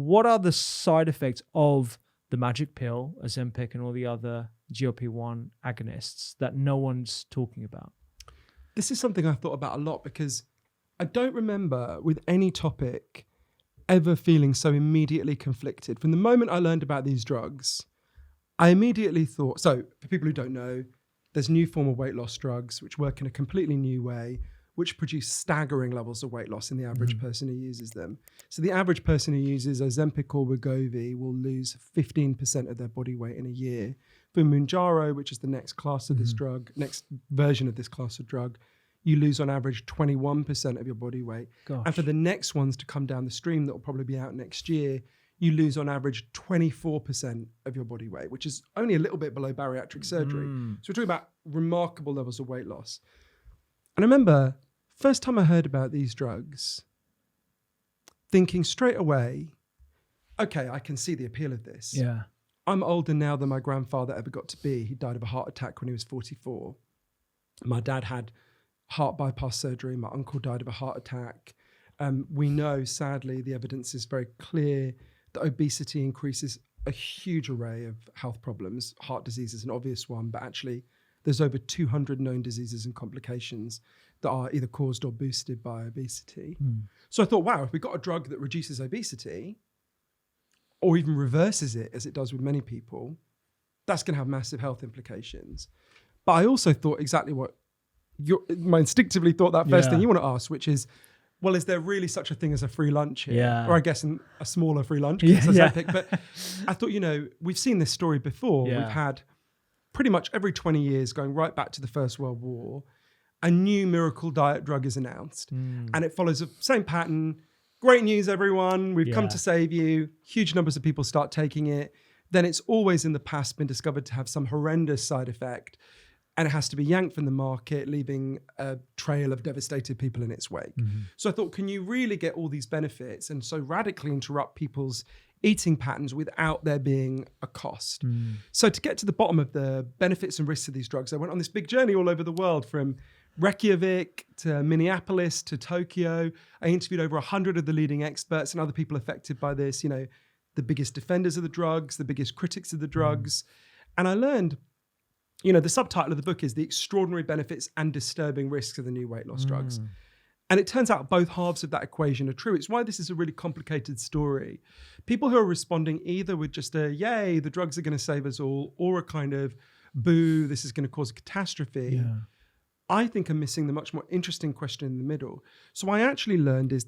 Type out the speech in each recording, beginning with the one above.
what are the side effects of the magic pill, Ozempic, and all the other GLP-1 agonists that no one's talking about? This is something I've thought about a lot because I don't remember with any topic ever feeling so immediately conflicted. From the moment I learned about these drugs, I immediately thought, so for people who don't know, there's new form of weight loss drugs which work in a completely new way, which produce staggering levels of weight loss in the average person who uses them. So the average person who uses Ozempic or Wegovy will lose 15% of their body weight in a year. For Mounjaro, which is the next class of this drug, next version of this class of drug, you lose on average 21% of your body weight. Gosh. And for the next ones to come down the stream that will probably be out next year, you lose on average 24% of your body weight, which is only a little bit below bariatric surgery. So we're talking about remarkable levels of weight loss. And I remember first time I heard about these drugs, thinking straight away, okay, I can see the appeal of this. Yeah. I'm older now than my grandfather ever got to be. He died of a heart attack when he was 44. My dad had heart bypass surgery. My uncle died of a heart attack. We know, sadly, the evidence is very clear that obesity increases a huge array of health problems. Heart disease is an obvious one, but actually there's over 200 known diseases and complications that are either caused or boosted by obesity. So I thought, wow, if we got a drug that reduces obesity or even reverses it, as it does with many people, that's going to have massive health implications. But I also thought exactly what I instinctively thought that first thing you want to ask, which is, well, is there really such a thing as a free lunch here? Yeah. Or I guess a smaller free lunch, because it's Ozempic. But I thought, we've seen this story before. Yeah. We've had pretty much every 20 years, going right back to the First World War, a new miracle diet drug is announced. And it follows the same pattern. Great news, everyone. We've come to save you. Huge numbers of people start taking it. Then it's always in the past been discovered to have some horrendous side effect. And it has to be yanked from the market, leaving a trail of devastated people in its wake. So I thought, can you really get all these benefits and so radically interrupt people's eating patterns without there being a cost? So to get to the bottom of the benefits and risks of these drugs, I went on this big journey all over the world, from Reykjavik to Minneapolis to Tokyo. I interviewed over 100 of the leading experts and other people affected by this, the biggest defenders of the drugs, the biggest critics of the drugs. And I learned, the subtitle of the book is The Extraordinary Benefits and Disturbing Risks of the New Weight Loss Drugs. And it turns out both halves of that equation are true. It's why this is a really complicated story. People who are responding either with just a, yay, the drugs are going to save us all, or a kind of, boo, this is going to cause a catastrophe, I think are missing the much more interesting question in the middle. So what I actually learned is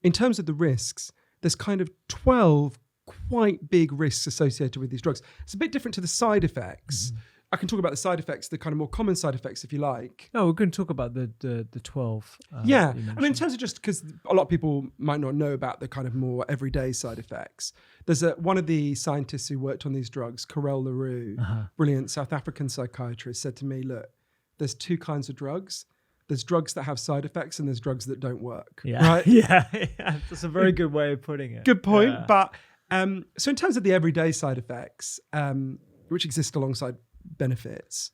in terms of the risks, there's kind of 12 quite big risks associated with these drugs. It's a bit different to the side effects. I can talk about the side effects, the kind of more common side effects, if you like. No, we're going to talk about the 12. In terms of just because a lot of people might not know about the kind of more everyday side effects. There's one of the scientists who worked on these drugs, Carel LaRue, brilliant South African psychiatrist, said to me, look, there's two kinds of drugs. There's drugs that have side effects and there's drugs that don't work. Right? That's a very good way of putting it. Good point. Yeah. But so in terms of the everyday side effects, which exist alongside benefits,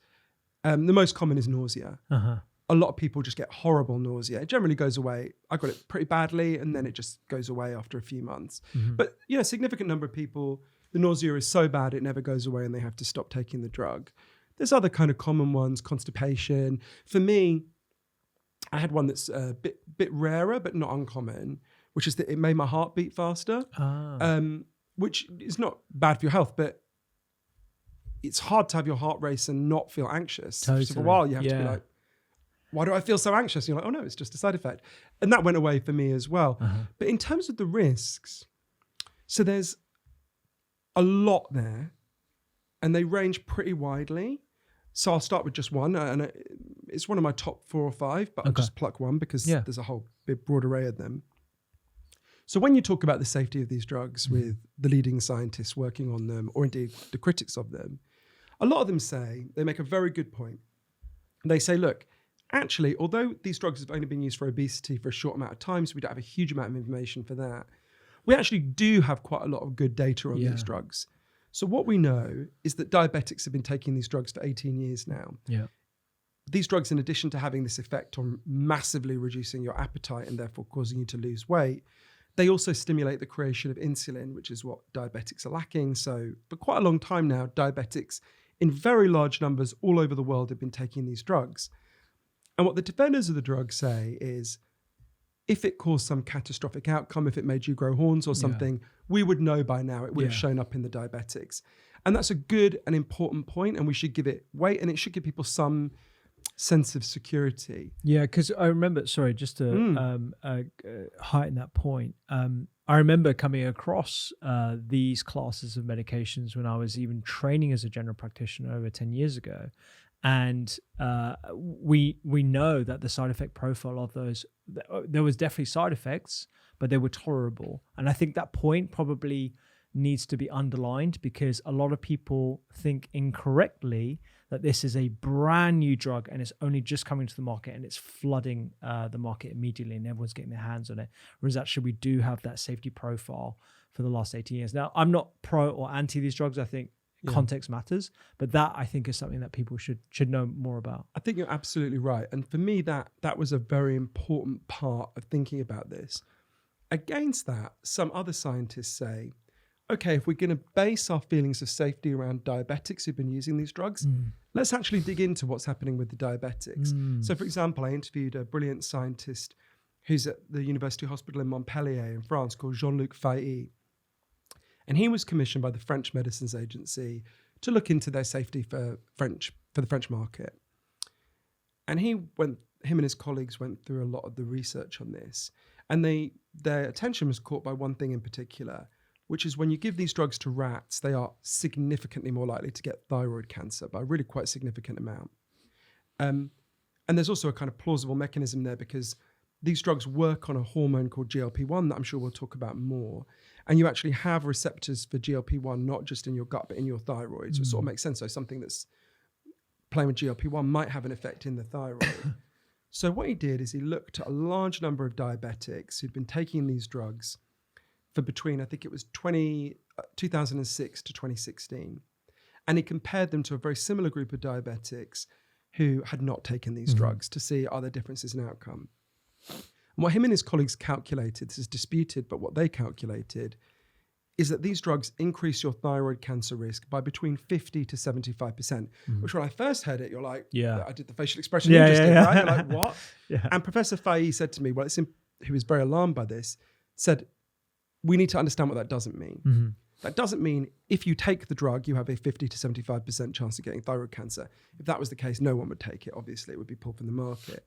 the most common is nausea. A lot of people just get horrible nausea. It generally goes away. I got it pretty badly and then it just goes away after a few months. But a significant number of people, the nausea is so bad it never goes away and they have to stop taking the drug. There's other kind of common ones, constipation. For me, I had one that's a bit rarer but not uncommon, which is that it made my heart beat faster, which is not bad for your health, but it's hard to have your heart race and not feel anxious. Totally. So for a while, you have to be like, why do I feel so anxious? And you're like, oh no, it's just a side effect. And that went away for me as well. But in terms of the risks, so there's a lot there and they range pretty widely. So I'll start with just one, and it's one of my top 4 or 5, but I'll just pluck one because there's a whole big broad array of them. So when you talk about the safety of these drugs with the leading scientists working on them, or indeed the critics of them, a lot of them they make a very good point. They say, look, actually, although these drugs have only been used for obesity for a short amount of time, so we don't have a huge amount of information for that, we actually do have quite a lot of good data on these drugs. So what we know is that diabetics have been taking these drugs for 18 years now. These drugs, in addition to having this effect on massively reducing your appetite and therefore causing you to lose weight, They also stimulate the creation of insulin, which is what diabetics are lacking. So for quite a long time now, diabetics in very large numbers all over the world have been taking these drugs. And what the defenders of the drug say is, if it caused some catastrophic outcome, if it made you grow horns or something, we would know by now. It would have shown up in the diabetics. And that's a good and important point, and we should give it weight, and it should give people some sense of security. Yeah, because I remember, sorry, just to heighten that point, I remember coming across these classes of medications when I was even training as a general practitioner over 10 years ago. And we know that the side effect profile of those, there was definitely side effects, but they were tolerable. And I think that point probably needs to be underlined, because a lot of people think incorrectly that this is a brand new drug and it's only just coming to the market and it's flooding the market immediately and everyone's getting their hands on it. Whereas actually we do have that safety profile for the last 18 years. Now, I'm not pro or anti these drugs. I think context matters, but that I think is something that people should know more about. I think you're absolutely right. And for me, that was a very important part of thinking about this. Against that, some other scientists say, okay, if we're going to base our feelings of safety around diabetics who've been using these drugs, let's actually dig into what's happening with the diabetics. So, for example, I interviewed a brilliant scientist who's at the University Hospital in Montpellier in France called Johann Hari. And he was commissioned by the French Medicines Agency to look into their safety for the French market. And him and his colleagues went through a lot of the research on this. And their attention was caught by one thing in particular, which is when you give these drugs to rats, they are significantly more likely to get thyroid cancer by a really quite significant amount. And there's also a kind of plausible mechanism there, because these drugs work on a hormone called GLP-1 that I'm sure we'll talk about more. And you actually have receptors for GLP-1, not just in your gut, but in your thyroid. So it sort of makes sense. So something that's playing with GLP-1 might have an effect in the thyroid. So what he did is he looked at a large number of diabetics who'd been taking these drugs for between, I think it was 2006 to 2016. And he compared them to a very similar group of diabetics who had not taken these drugs to see, are there differences in outcome? And what him and his colleagues calculated, this is disputed, but what they calculated is that these drugs increase your thyroid cancer risk by between 50 to 75%, which when I first heard it, you're like, I did the facial expression you just did, right? You're like, what? And Professor Fahy said to me, who was very alarmed by this, said, we need to understand what that doesn't mean. That doesn't mean if you take the drug, you have a 50 to 75% chance of getting thyroid cancer. If that was the case, no one would take it. Obviously, it would be pulled from the market.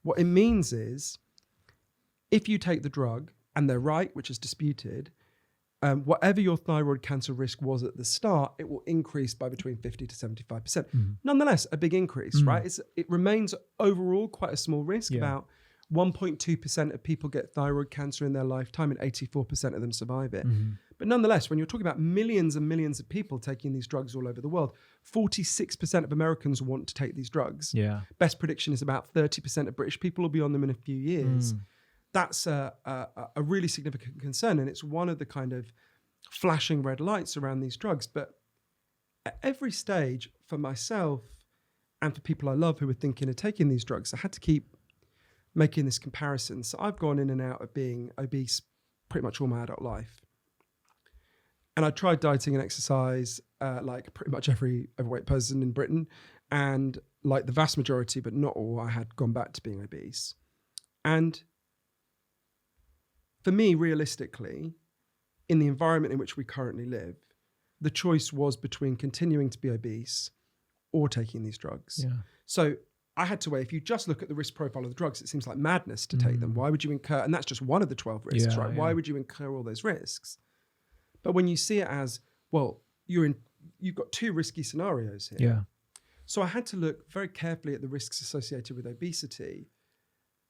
What it means is, if you take the drug, and they're right, which is disputed, whatever your thyroid cancer risk was at the start, it will increase by between 50 to 75%. Nonetheless, a big increase, right? It remains overall quite a small risk. About 1.2% of people get thyroid cancer in their lifetime, and 84% of them survive it. But nonetheless, when you're talking about millions and millions of people taking these drugs all over the world, 46% of Americans want to take these drugs. Best prediction is about 30% of British people will be on them in a few years. That's a really significant concern. And it's one of the kind of flashing red lights around these drugs. But at every stage, for myself and for people I love who are thinking of taking these drugs, I had to keep making this comparison. So I've gone in and out of being obese pretty much all my adult life. And I tried dieting and exercise like pretty much every overweight person in Britain. And like the vast majority, but not all, I had gone back to being obese. And for me, realistically, in the environment in which we currently live, the choice was between continuing to be obese or taking these drugs. So I had to weigh, if you just look at the risk profile of the drugs, it seems like madness to take them. Why would you incur, and that's just one of the 12 risks, right? Why would you incur all those risks? But when you see it as, well, you've got two risky scenarios here. So I had to look very carefully at the risks associated with obesity.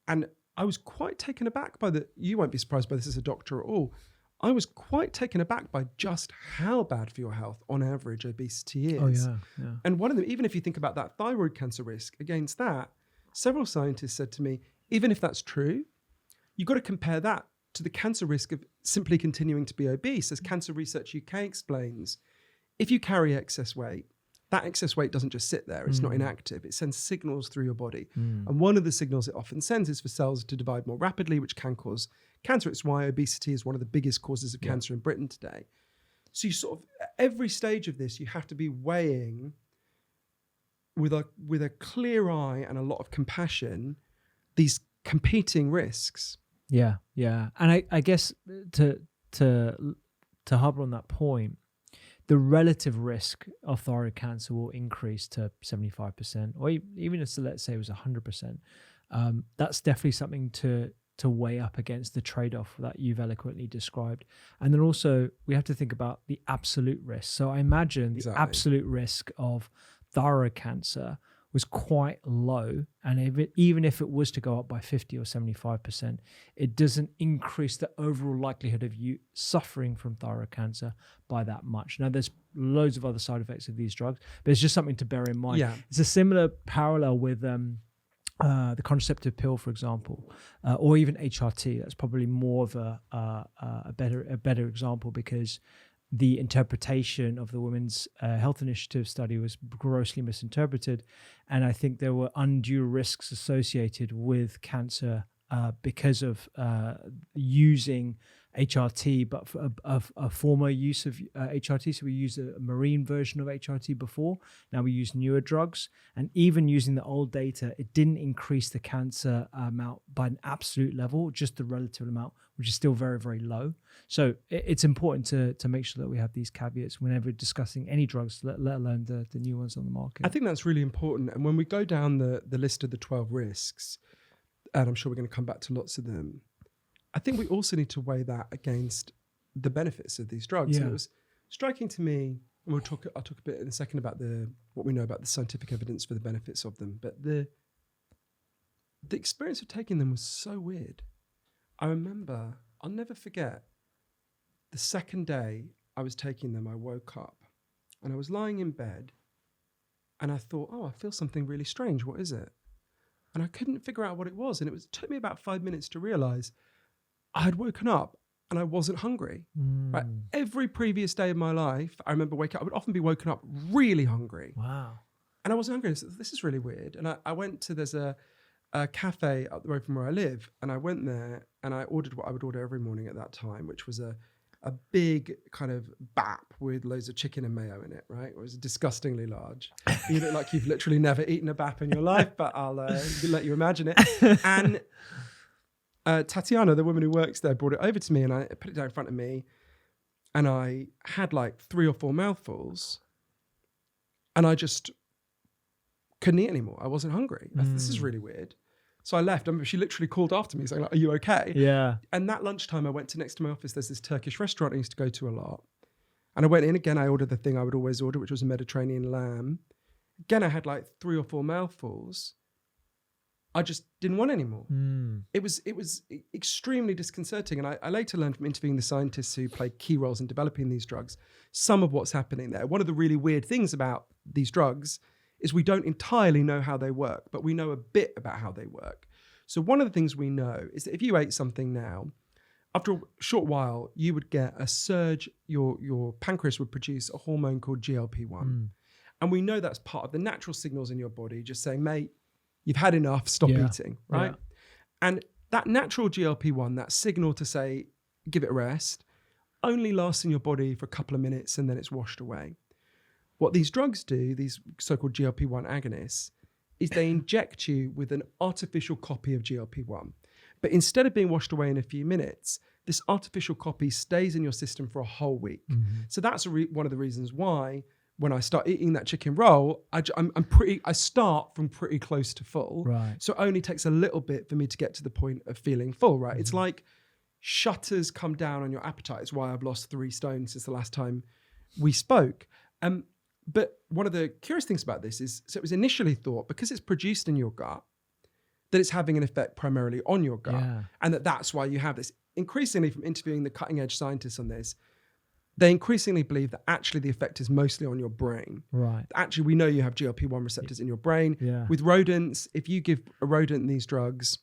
And I was quite taken aback you won't be surprised by this as a doctor at all. I was quite taken aback by just how bad for your health on average obesity is. And one of them, even if you think about that thyroid cancer risk against that, several scientists said to me, even if that's true, you've got to compare that to the cancer risk of simply continuing to be obese. As Cancer Research UK explains, if you carry excess weight, that excess weight doesn't just sit there. It's not inactive. It sends signals through your body. And one of the signals it often sends is for cells to divide more rapidly, which can cause cancer. It's why obesity is one of the biggest causes of cancer in Britain today. So you sort of, at every stage of this, you have to be weighing with a clear eye and a lot of compassion these competing risks. Yeah. And I guess to harbour on that point, the relative risk of thyroid cancer will increase to 75%, or even if, let's say, it was 100%. That's definitely something to weigh up against the trade-off that you've eloquently described. And then also we have to think about the absolute risk. So I imagine the absolute risk of thyroid cancer was quite low, and even if it was to go up by 50 or 75%, it doesn't increase the overall likelihood of you suffering from thyroid cancer by that much. Now, there's loads of other side effects of these drugs, but it's just something to bear in mind. Yeah. It's a similar parallel with the contraceptive pill, for example, or even HRT. That's probably more of a better example, because the interpretation of the Women's Health Initiative study was grossly misinterpreted. And I think there were undue risks associated with cancer because of using HRT, but for a former use of HRT. So we used a marine version of HRT before. Now we use newer drugs. And even using the old data, it didn't increase the cancer amount by an absolute level, just the relative amount, which is still very, very low. So it's important to make sure that we have these caveats whenever discussing any drugs, let alone the new ones on the market. I think that's really important. And when we go down the list of the 12 risks, and I'm sure we're going to come back to lots of them, I think we also need to weigh that against the benefits of these drugs. Yeah. And it was striking to me, and I'll talk a bit in a second about what we know about the scientific evidence for the benefits of them, but the experience of taking them was so weird. I remember, I'll never forget, the second day I was taking them, I woke up and I was lying in bed and I thought, I feel something really strange. What is it? And I couldn't figure out what it was. And it took me about 5 minutes to realize I had woken up and I wasn't hungry. Right? Every previous day of my life, I remember waking up, I would often be woken up really hungry. Wow. And I wasn't hungry. So this is really weird. And I went to, there's a cafe up the road from where I live. And I went there and I ordered what I would order every morning at that time, which was a big kind of bap with loads of chicken and mayo in it, right? It was disgustingly large. You look like you've literally never eaten a bap in your life, but I'll let you imagine it. And Tatiana, the woman who works there, brought it over to me and I put it down in front of me and I had like 3 or 4 mouthfuls and I just couldn't eat anymore. I wasn't hungry. This is really weird. So I left. I remember she literally called after me saying, like, are you okay? Yeah. And that lunchtime I went to, next to my office, there's this Turkish restaurant I used to go to a lot. And I went in again, I ordered the thing I would always order, which was a Mediterranean lamb. Again, I had like 3 or 4 mouthfuls. I just didn't want any more. It was extremely disconcerting. And I later learned from interviewing the scientists who played key roles in developing these drugs, some of what's happening there. One of the really weird things about these drugs is we don't entirely know how they work, but we know a bit about how they work. So one of the things we know is that if you ate something now, after a short while, you would get a surge, your pancreas would produce a hormone called GLP-1. And we know that's part of the natural signals in your body, just saying, mate, you've had enough, stop eating, right? Yeah. And that natural GLP-1, that signal to say, give it a rest, only lasts in your body for a couple of minutes and then it's washed away. What these drugs do, these so-called GLP-1 agonists, is they inject you with an artificial copy of GLP-1. But instead of being washed away in a few minutes, this artificial copy stays in your system for a whole week. So that's one of the reasons why when I start eating that chicken roll, I start from pretty close to full. Right. So it only takes a little bit for me to get to the point of feeling full, right? It's like shutters come down on your appetite. It's why I've lost 3 stone since the last time we spoke. But one of the curious things about this is, so it was initially thought, because it's produced in your gut, that it's having an effect primarily on your gut. Yeah. And that's why you have this. Increasingly, from interviewing the cutting edge scientists on this, they increasingly believe that actually the effect is mostly on your brain. Right. Actually, we know you have GLP-1 receptors in your brain. Yeah. With rodents, if you give a rodent these drugs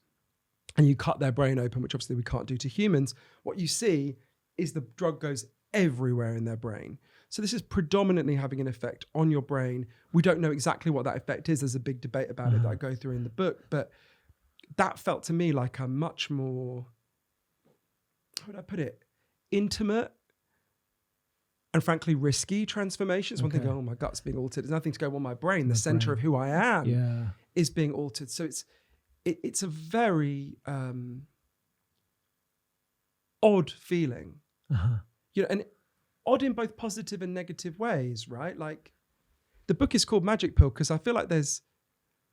and you cut their brain open, which obviously we can't do to humans, what you see is the drug goes everywhere in their brain. So this is predominantly having an effect on your brain. We don't know exactly what that effect is. There's a big debate about it that I go through in the book, but that felt to me like a much more how would I put it? Intimate and frankly risky transformations. One thing, oh, my gut's being altered. There's nothing to go on my brain. The center of who I am is being altered. So it's a very odd feeling, you know, and odd in both positive and negative ways, right? Like the book is called Magic Pill because I feel like there's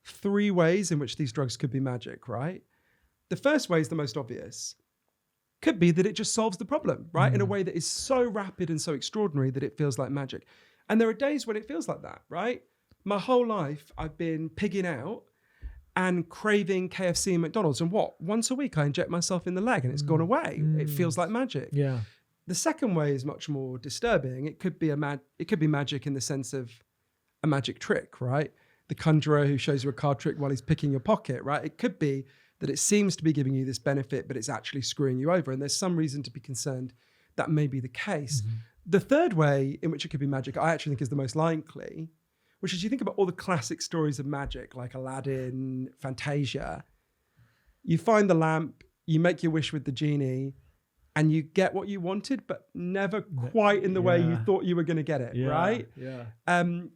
3 ways in which these drugs could be magic, right? The first way is the most obvious. Could be that it just solves the problem, right? In a way that is so rapid and so extraordinary that it feels like magic. And there are days when it feels like that, right? My whole life, I've been pigging out and craving KFC and McDonald's. And once a week, I inject myself in the leg and it's gone away. It feels like magic. Yeah. The second way is much more disturbing. It could be magic in the sense of a magic trick, right? The conjurer who shows you a card trick while he's picking your pocket, right? It could be that it seems to be giving you this benefit, but it's actually screwing you over. And there's some reason to be concerned that may be the case. The third way in which it could be magic, I actually think is the most likely, which is you think about all the classic stories of magic, like Aladdin, Fantasia. You find the lamp, you make your wish with the genie, and you get what you wanted, but never quite in the way you thought you were going to get it, right? Yeah.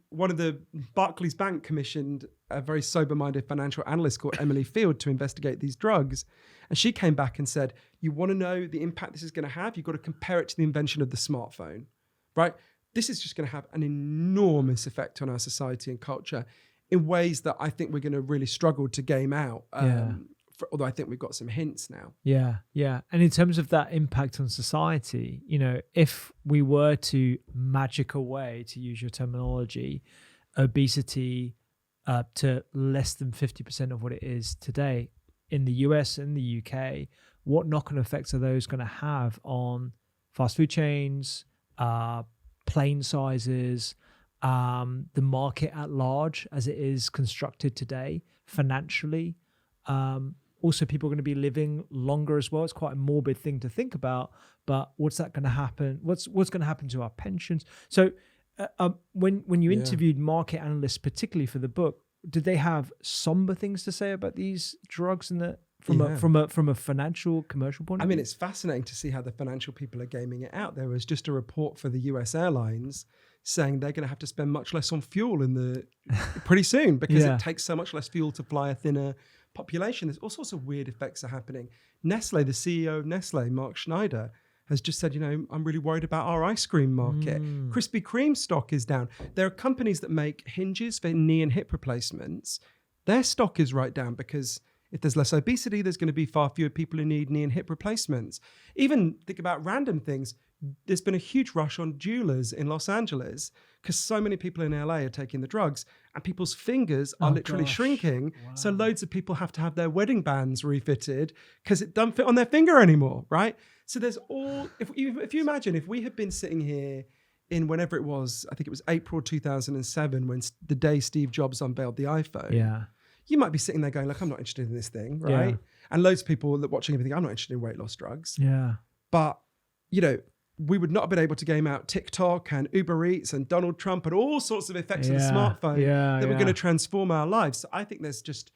One of the Barclays Bank commissioned a very sober-minded financial analyst called Emily Field to investigate these drugs. And she came back and said, you want to know the impact this is going to have? You've got to compare it to the invention of the smartphone, right? This is just going to have an enormous effect on our society and culture in ways that I think we're going to really struggle to game out. Although I think we've got some hints now. Yeah, yeah. And in terms of that impact on society, you know, if we were to magic away, to use your terminology, obesity to less than 50% of what it is today in the US and the UK, what knock-on effects are those going to have on fast food chains, plane sizes, the market at large as it is constructed today, financially? Also, people are going to be living longer as well. It's quite a morbid thing to think about, but what's that going to happen? What's going to happen to our pensions? So when you interviewed market analysts, particularly for the book, did they have somber things to say about these drugs and from a financial, commercial point of view? I mean, it's fascinating to see how the financial people are gaming it out. There was just a report for the US airlines saying they're going to have to spend much less on fuel pretty soon because it takes so much less fuel to fly a thinner population. There's all sorts of weird effects are happening. Nestle, the CEO of Nestle, Mark Schneider, has just said, you know, I'm really worried about our ice cream market. Krispy Kreme stock is down. There are companies that make hinges for knee and hip replacements. Their stock is right down because if there's less obesity, there's going to be far fewer people who need knee and hip replacements. Even think about random things. There's been a huge rush on jewelers in Los Angeles because so many people in LA are taking the drugs and people's fingers are literally shrinking. Wow. So loads of people have to have their wedding bands refitted because it doesn't fit on their finger anymore, right? So there's if you imagine if we had been sitting here in whenever it was, I think it was April 2007, when the day Steve Jobs unveiled the iPhone. Yeah. You might be sitting there going, like, I'm not interested in this thing, right? Yeah. And loads of people that watching everything, I'm not interested in weight loss drugs. Yeah. But, you know, we would not have been able to game out TikTok and Uber Eats and Donald Trump and all sorts of effects of the smartphone that were going to transform our lives. So I think there's just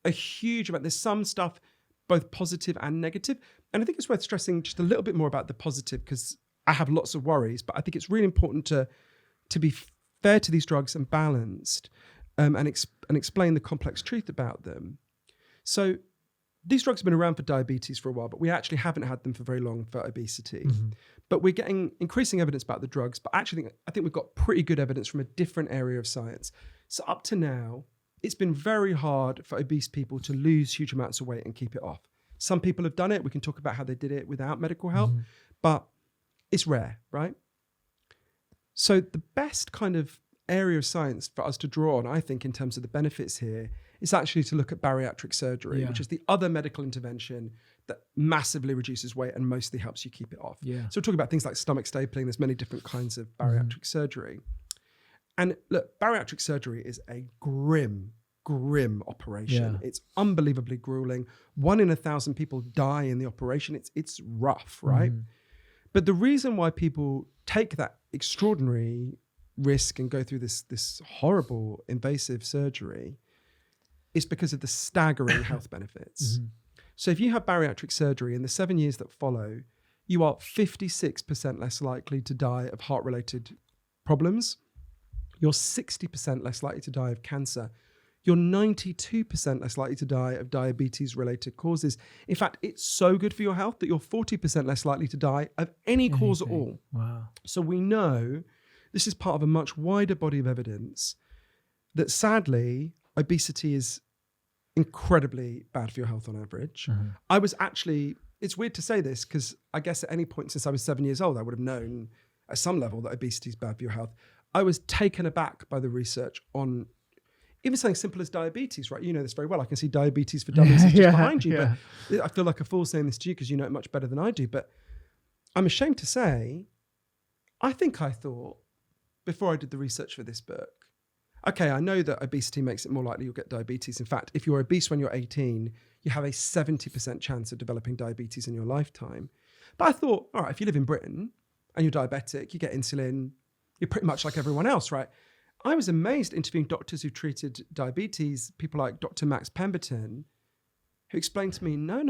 a huge amount. There's some stuff, both positive and negative. And I think it's worth stressing just a little bit more about the positive because I have lots of worries, but I think it's really important to be fair to these drugs and balanced and explain the complex truth about them. So these drugs have been around for diabetes for a while, but we actually haven't had them for very long for obesity. Mm-hmm. But we're getting increasing evidence about the drugs, but actually I think we've got pretty good evidence from a different area of science. So up to now, it's been very hard for obese people to lose huge amounts of weight and keep it off. Some people have done it. We can talk about how they did it without medical help, but it's rare, right? So the best kind of area of science for us to draw on, I think, in terms of the benefits here, is actually to look at bariatric surgery, which is the other medical intervention that massively reduces weight and mostly helps you keep it off. Yeah. So we're talking about things like stomach stapling. There's many different kinds of bariatric surgery. And look, bariatric surgery is a grim operation. Yeah. It's unbelievably grueling. 1 in 1,000 people die in the operation. It's rough, right? But the reason why people take that extraordinary risk and go through this horrible invasive surgery is because of the staggering health benefits. So if you have bariatric surgery in the 7 years that follow, you are 56% less likely to die of heart-related problems. You're 60% less likely to die of cancer. You're 92% less likely to die of diabetes-related causes. In fact, it's so good for your health that you're 40% less likely to die of any cause at all. Wow. So we know this is part of a much wider body of evidence that sadly, obesity is incredibly bad for your health on average. I was actually, it's weird to say this because I guess at any point since I was 7 years old, I would have known at some level that obesity is bad for your health. I was taken aback by the research on even something simple as diabetes, right? You know this very well. I can see diabetes for dummies is just behind you. Yeah. But I feel like a fool saying this to you because you know it much better than I do. But I'm ashamed to say, I think I thought before I did the research for this book, okay, I know that obesity makes it more likely you'll get diabetes. In fact, if you're obese when you're 18, you have a 70% chance of developing diabetes in your lifetime. But I thought, all right, if you live in Britain and you're diabetic, you get insulin, you're pretty much like everyone else, right? I was amazed interviewing doctors who treated diabetes, people like Dr. Max Pemberton, who explained to me, no,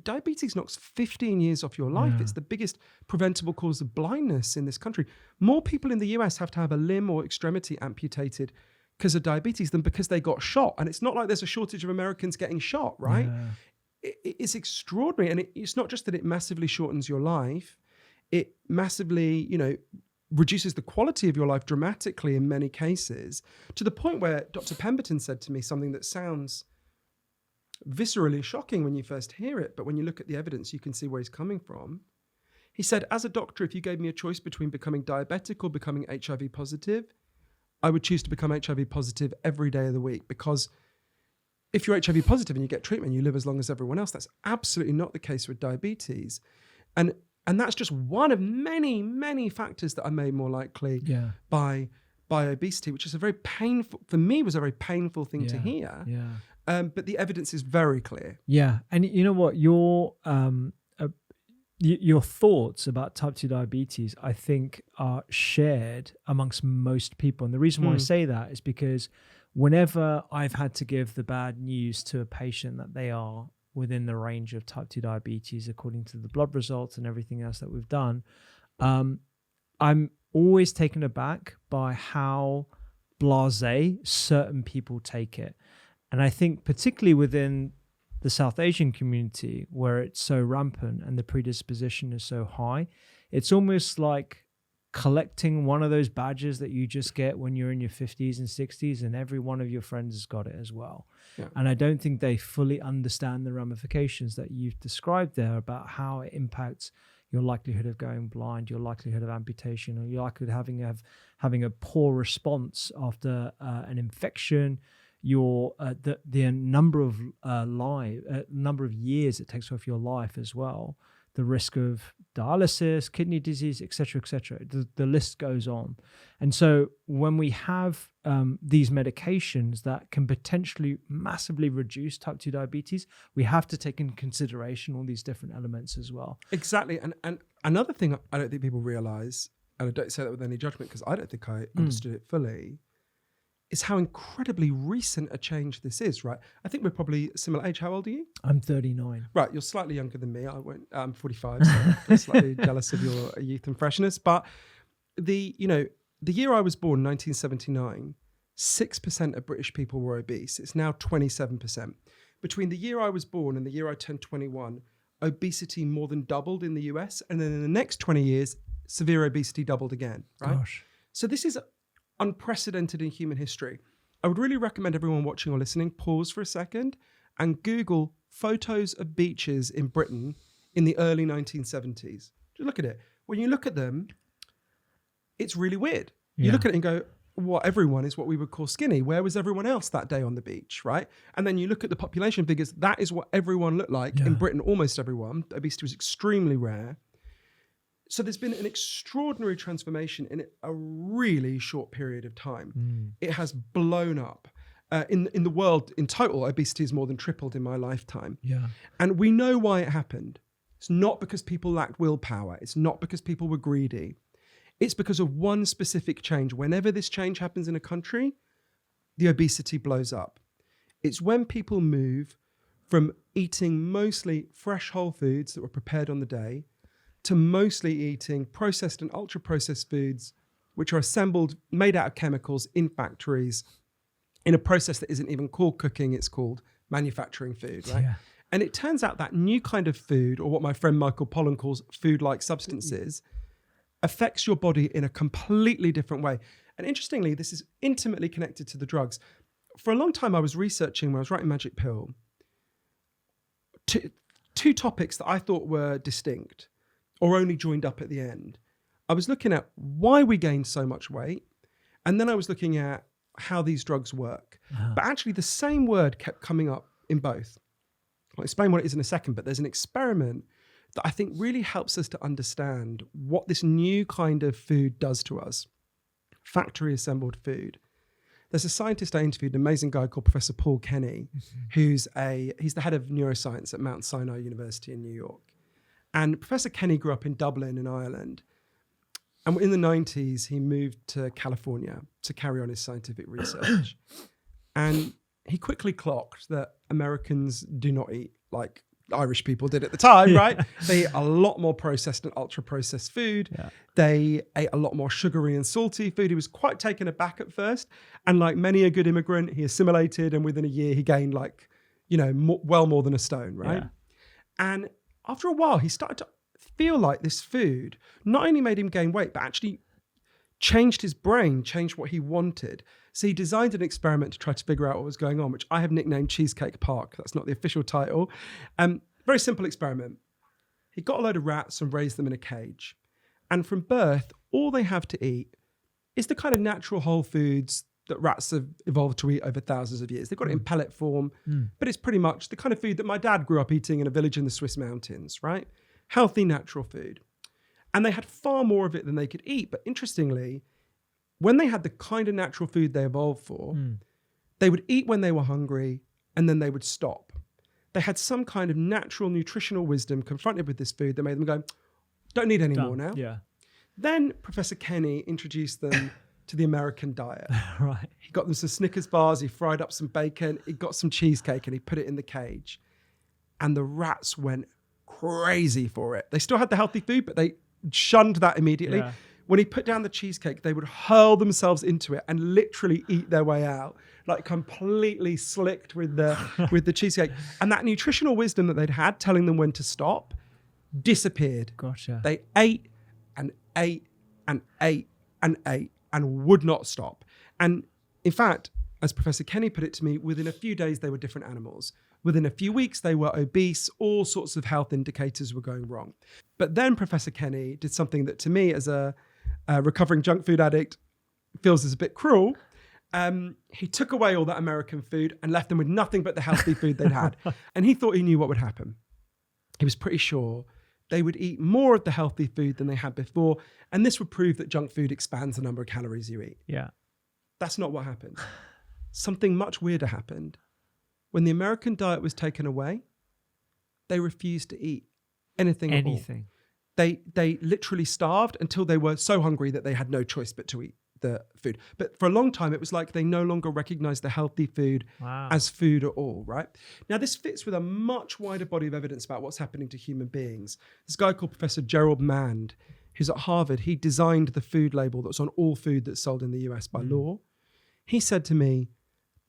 diabetes knocks 15 years off your life. It's the biggest preventable cause of blindness in this country. More people in the US have to have a limb or extremity amputated because of diabetes than because they got shot. And it's not like there's a shortage of Americans getting shot, right? It's extraordinary. And it's not just that it massively shortens your life, it massively, reduces the quality of your life dramatically in many cases, to the point where Dr. Pemberton said to me something that sounds viscerally shocking when you first hear it, but when you look at the evidence, you can see where he's coming from. He said, as a doctor, if you gave me a choice between becoming diabetic or becoming HIV positive, I would choose to become HIV positive every day of the week, because if you're HIV positive and you get treatment, you live as long as everyone else. That's absolutely not the case with diabetes. And that's just one of many, many factors that are made more likely by obesity, which is a very painful, for me, was a very painful thing to hear. But the evidence is very clear. Yeah. And you know what? Your thoughts about type 2 diabetes, I think, are shared amongst most people. And the reason why I say that is because whenever I've had to give the bad news to a patient that they are within the range of type 2 diabetes, according to the blood results and everything else that we've done, I'm always taken aback by how blasé certain people take it. And I think particularly within the South Asian community, where it's so rampant and the predisposition is so high, it's almost like collecting one of those badges that you just get when you're in your 50s and 60s, and every one of your friends has got it as well. And I don't think they fully understand the ramifications that you've described there about how it impacts your likelihood of going blind, your likelihood of amputation, or your likelihood of having a poor response after an infection, the number of years it takes off your life as well, the risk of dialysis, kidney disease, etc., etc. The list goes on. And so when we have these medications that can potentially massively reduce type 2 diabetes, we have to take into consideration all these different elements as well. Exactly. And another thing I don't think people realize, and I don't say that with any judgment because I don't think I understood it fully, is how incredibly recent a change this is, right? I think we're probably similar age. How old are you? I'm 39. Right, you're slightly younger than me. I'm 45, so I'm slightly jealous of your youth and freshness. But the year I was born, 1979, 6% of British people were obese. It's now 27%. Between the year I was born and the year I turned 21, obesity more than doubled in the US. And then in the next 20 years, severe obesity doubled again, right? Gosh. So this is unprecedented in human history. I would really recommend everyone watching or listening pause for a second and Google photos of beaches in Britain in the early 1970s. Just look at it. When you look at them, it's really weird. You look at it and go, everyone is what we would call skinny. Where was everyone else that day on the beach, right? And then you look at the population figures, that is what everyone looked like in Britain, almost everyone. Obesity was extremely rare. So there's been an extraordinary transformation in a really short period of time. It has blown up. In the world, in total, obesity has more than tripled in my lifetime. And we know why it happened. It's not because people lacked willpower. It's not because people were greedy. It's because of one specific change. Whenever this change happens in a country, the obesity blows up. It's when people move from eating mostly fresh whole foods that were prepared on the day to mostly eating processed and ultra-processed foods, which are assembled, made out of chemicals in factories in a process that isn't even called cooking, it's called manufacturing food, right? Yeah. And it turns out that new kind of food, or what my friend Michael Pollan calls food-like substances, affects your body in a completely different way. And interestingly, this is intimately connected to the drugs. For a long time, I was researching, when I was writing Magic Pill, two topics that I thought were distinct or only joined up at the end. I was looking at why we gain so much weight, and then I was looking at how these drugs work. But actually, the same word kept coming up in both. I'll explain what it is in a second, but there's an experiment that I think really helps us to understand what this new kind of food does to us. Factory assembled food. There's a scientist I interviewed, an amazing guy called Professor Paul Kenny, he's the head of neuroscience at Mount Sinai University in New York. And Professor Kenny grew up in Dublin in Ireland. And in the 90s, he moved to California to carry on his scientific research. And he quickly clocked that Americans do not eat like Irish people did at the time, right? They eat a lot more processed and ultra-processed food. Yeah. They ate a lot more sugary and salty food. He was quite taken aback at first. And like many a good immigrant, he assimilated, and within a year, he gained well more than a stone, right? Yeah. And after a while, he started to feel like this food not only made him gain weight, but actually changed his brain, changed what he wanted. So he designed an experiment to try to figure out what was going on, which I have nicknamed Cheesecake Park. That's not the official title. Very simple experiment. He got a load of rats and raised them in a cage. And from birth, all they have to eat is the kind of natural whole foods that rats have evolved to eat over thousands of years. They've got it in pellet form, but it's pretty much the kind of food that my dad grew up eating in a village in the Swiss mountains, right? Healthy, natural food. And they had far more of it than they could eat. But interestingly, when they had the kind of natural food they evolved for, they would eat when they were hungry, and then they would stop. They had some kind of natural nutritional wisdom confronted with this food that made them go, don't need any more now. Yeah. Then Professor Kenny introduced them to the American diet. Right. He got them some Snickers bars, he fried up some bacon, he got some cheesecake, and he put it in the cage. And the rats went crazy for it. They still had the healthy food, but they shunned that immediately. Yeah. When he put down the cheesecake, they would hurl themselves into it and literally eat their way out, like completely slicked with the cheesecake. And that nutritional wisdom that they'd had telling them when to stop disappeared. Gotcha. They ate and ate and ate and ate and would not stop. And in fact, as Professor Kenny put it to me, within a few days, they were different animals. Within a few weeks, they were obese. All sorts of health indicators were going wrong. But then Professor Kenny did something that to me as a recovering junk food addict feels is a bit cruel. He took away all that American food and left them with nothing but the healthy food they'd had. And he thought he knew what would happen. He was pretty sure they would eat more of the healthy food than they had before. And this would prove that junk food expands the number of calories you eat. Yeah. That's not what happened. Something much weirder happened. When the American diet was taken away, they refused to eat anything at all. They literally starved until they were so hungry that they had no choice but to eat the food. But for a long time, it was like they no longer recognized the healthy food as food at all, right? Now, this fits with a much wider body of evidence about what's happening to human beings. This guy called Professor Gerald Mand, who's at Harvard, he designed the food label that's on all food that's sold in the US by law. He said to me,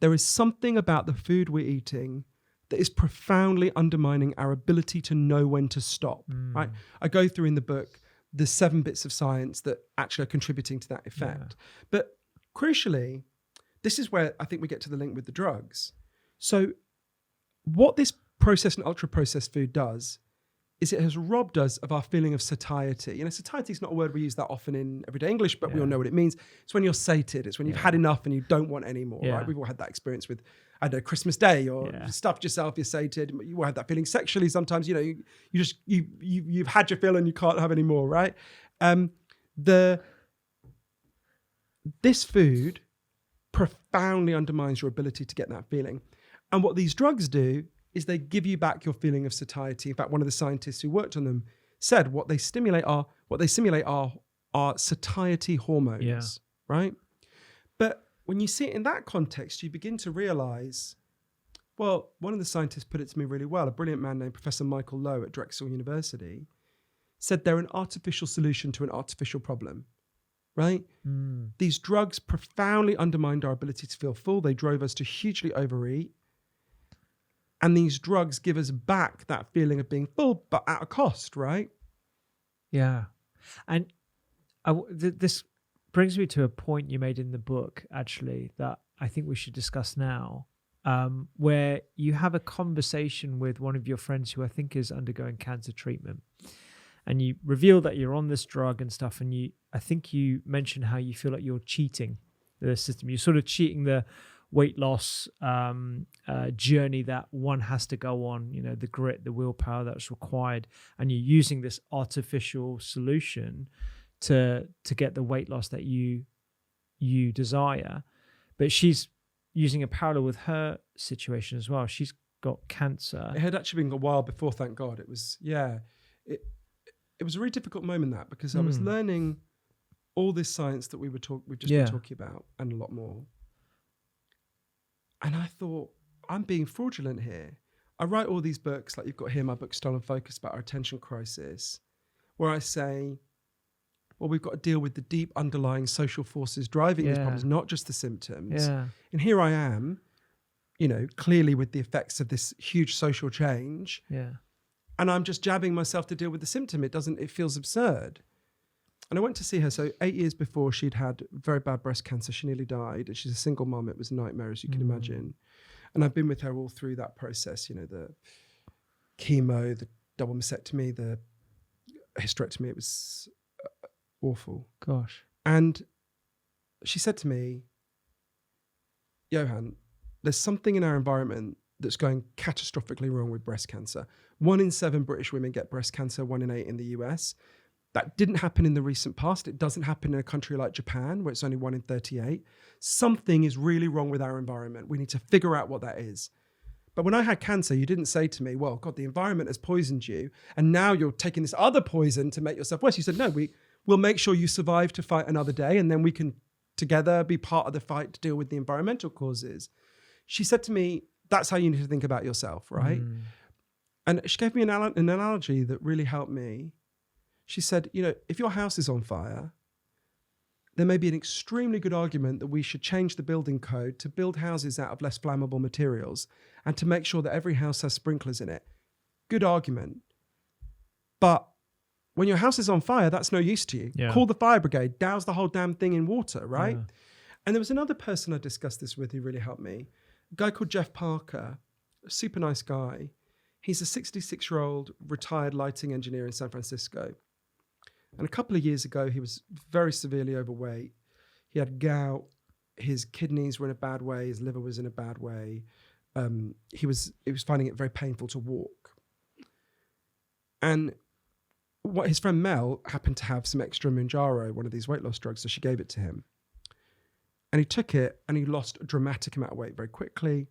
there is something about the food we're eating that is profoundly undermining our ability to know when to stop, right? I go through in the book the 7 bits of science that actually are contributing to that effect. Yeah. But crucially, this is where I think we get to the link with the drugs. So what this processed and ultra-processed food does is it has robbed us of our feeling of satiety. You know, satiety is not a word we use that often in everyday English, but we all know what it means. It's when you're sated. It's when you've had enough and you don't want any more, right? We've all had that experience with, I don't know, Christmas Day, or you stuffed yourself, you're sated. You will have that feeling sexually sometimes. You know, you've had your fill and you can't have any more, right? This food profoundly undermines your ability to get that feeling. And what these drugs do is they give you back your feeling of satiety. In fact, one of the scientists who worked on them said what they simulate are satiety hormones, right? But when you see it in that context, you begin to realize, well, one of the scientists put it to me really well, a brilliant man named Professor Michael Lowe at Drexel University, said they're an artificial solution to an artificial problem, right? These drugs profoundly undermined our ability to feel full. They drove us to hugely overeat. And these drugs give us back that feeling of being full, but at a cost, right? Yeah. And this brings me to a point you made in the book, actually, that I think we should discuss now, where you have a conversation with one of your friends who I think is undergoing cancer treatment. And you reveal that you're on this drug and stuff. And I think you mentioned how you feel like you're cheating the system. You're sort of cheating the weight loss journey that one has to go on, the grit, the willpower that's required. And you're using this artificial solution to get the weight loss that you desire. But she's using a parallel with her situation as well. She's got cancer. It had actually been a while before, thank God. It was, it was a really difficult moment, that, because I was learning all this science that we've just been talking about, and a lot more. And I thought, I'm being fraudulent here. I write all these books, like you've got here, my book, Stolen Focus, about our attention crisis, where I say, well, we've got to deal with the deep underlying social forces driving these problems, not just the symptoms. Yeah. And here I am, clearly with the effects of this huge social change. Yeah. And I'm just jabbing myself to deal with the symptom. It feels absurd. And I went to see her. So 8 years before, she'd had very bad breast cancer. She nearly died. And she's a single mom. It was a nightmare, as you can imagine. And I've been with her all through that process, the chemo, the double mastectomy, the hysterectomy. It was awful. Gosh. And she said to me, Johann, there's something in our environment that's going catastrophically wrong with breast cancer. 1 in 7 British women get breast cancer, 1 in 8 in the US. That didn't happen in the recent past. It doesn't happen in a country like Japan, where it's only 1 in 38. Something is really wrong with our environment. We need to figure out what that is. But when I had cancer, you didn't say to me, well, God, the environment has poisoned you, and now you're taking this other poison to make yourself worse. You said, no, we'll make sure you survive to fight another day, and then we can together be part of the fight to deal with the environmental causes. She said to me, that's how you need to think about yourself, right? And she gave me an analogy that really helped me. She said, if your house is on fire, there may be an extremely good argument that we should change the building code to build houses out of less flammable materials and to make sure that every house has sprinklers in it. Good argument. But when your house is on fire, that's no use to you. Yeah. Call the fire brigade, douse the whole damn thing in water, right? Yeah. And there was another person I discussed this with who really helped me. A guy called Jeff Parker, a super nice guy. He's a 66-year-old retired lighting engineer in San Francisco. And a couple of years ago, he was very severely overweight. He had gout. His kidneys were in a bad way. His liver was in a bad way. He was finding it very painful to walk. And his friend Mel happened to have some extra Mounjaro, one of these weight loss drugs, so she gave it to him. And he took it, and he lost a dramatic amount of weight very quickly.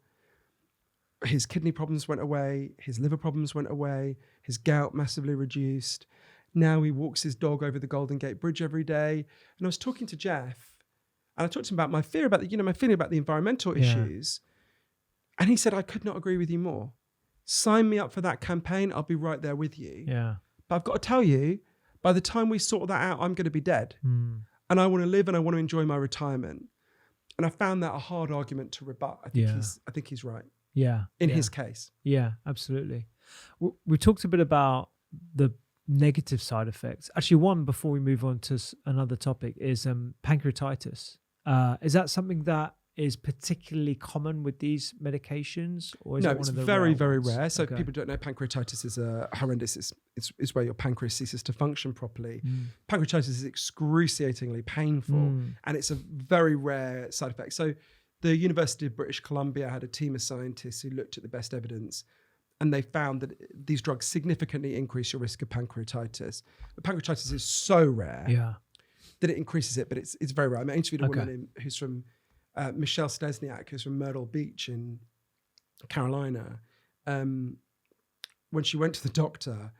His kidney problems went away. His liver problems went away. His gout massively reduced. Now he walks his dog over the Golden Gate Bridge every day. And I was talking to Jeff, and I talked to him about my fear about my feeling about the environmental issues. And he said, I could not agree with you more. Sign me up for that campaign. I'll be right there with you. Yeah. But I've got to tell you, by the time we sort that out, I'm going to be dead. And I want to live, and I want to enjoy my retirement. And I found that a hard argument to rebut. I think he's right. Yeah. In his case. Yeah, absolutely. We talked a bit about the negative side effects. Actually, one before we move on to another topic is pancreatitis. Is that something that is particularly common with these medications, or is it one of the very, rare very ones? rare. So people don't know pancreatitis is horrendous. It's where your pancreas ceases to function properly. Pancreatitis is excruciatingly painful, and it's a very rare side effect. So the University of British Columbia had a team of scientists who looked at the best evidence, and they found that these drugs significantly increase your risk of pancreatitis. But pancreatitis is so rare that it increases it, but it's very rare. I interviewed a woman who's from Michelle Stesniak, who's from Myrtle Beach in Carolina. When she went to the doctor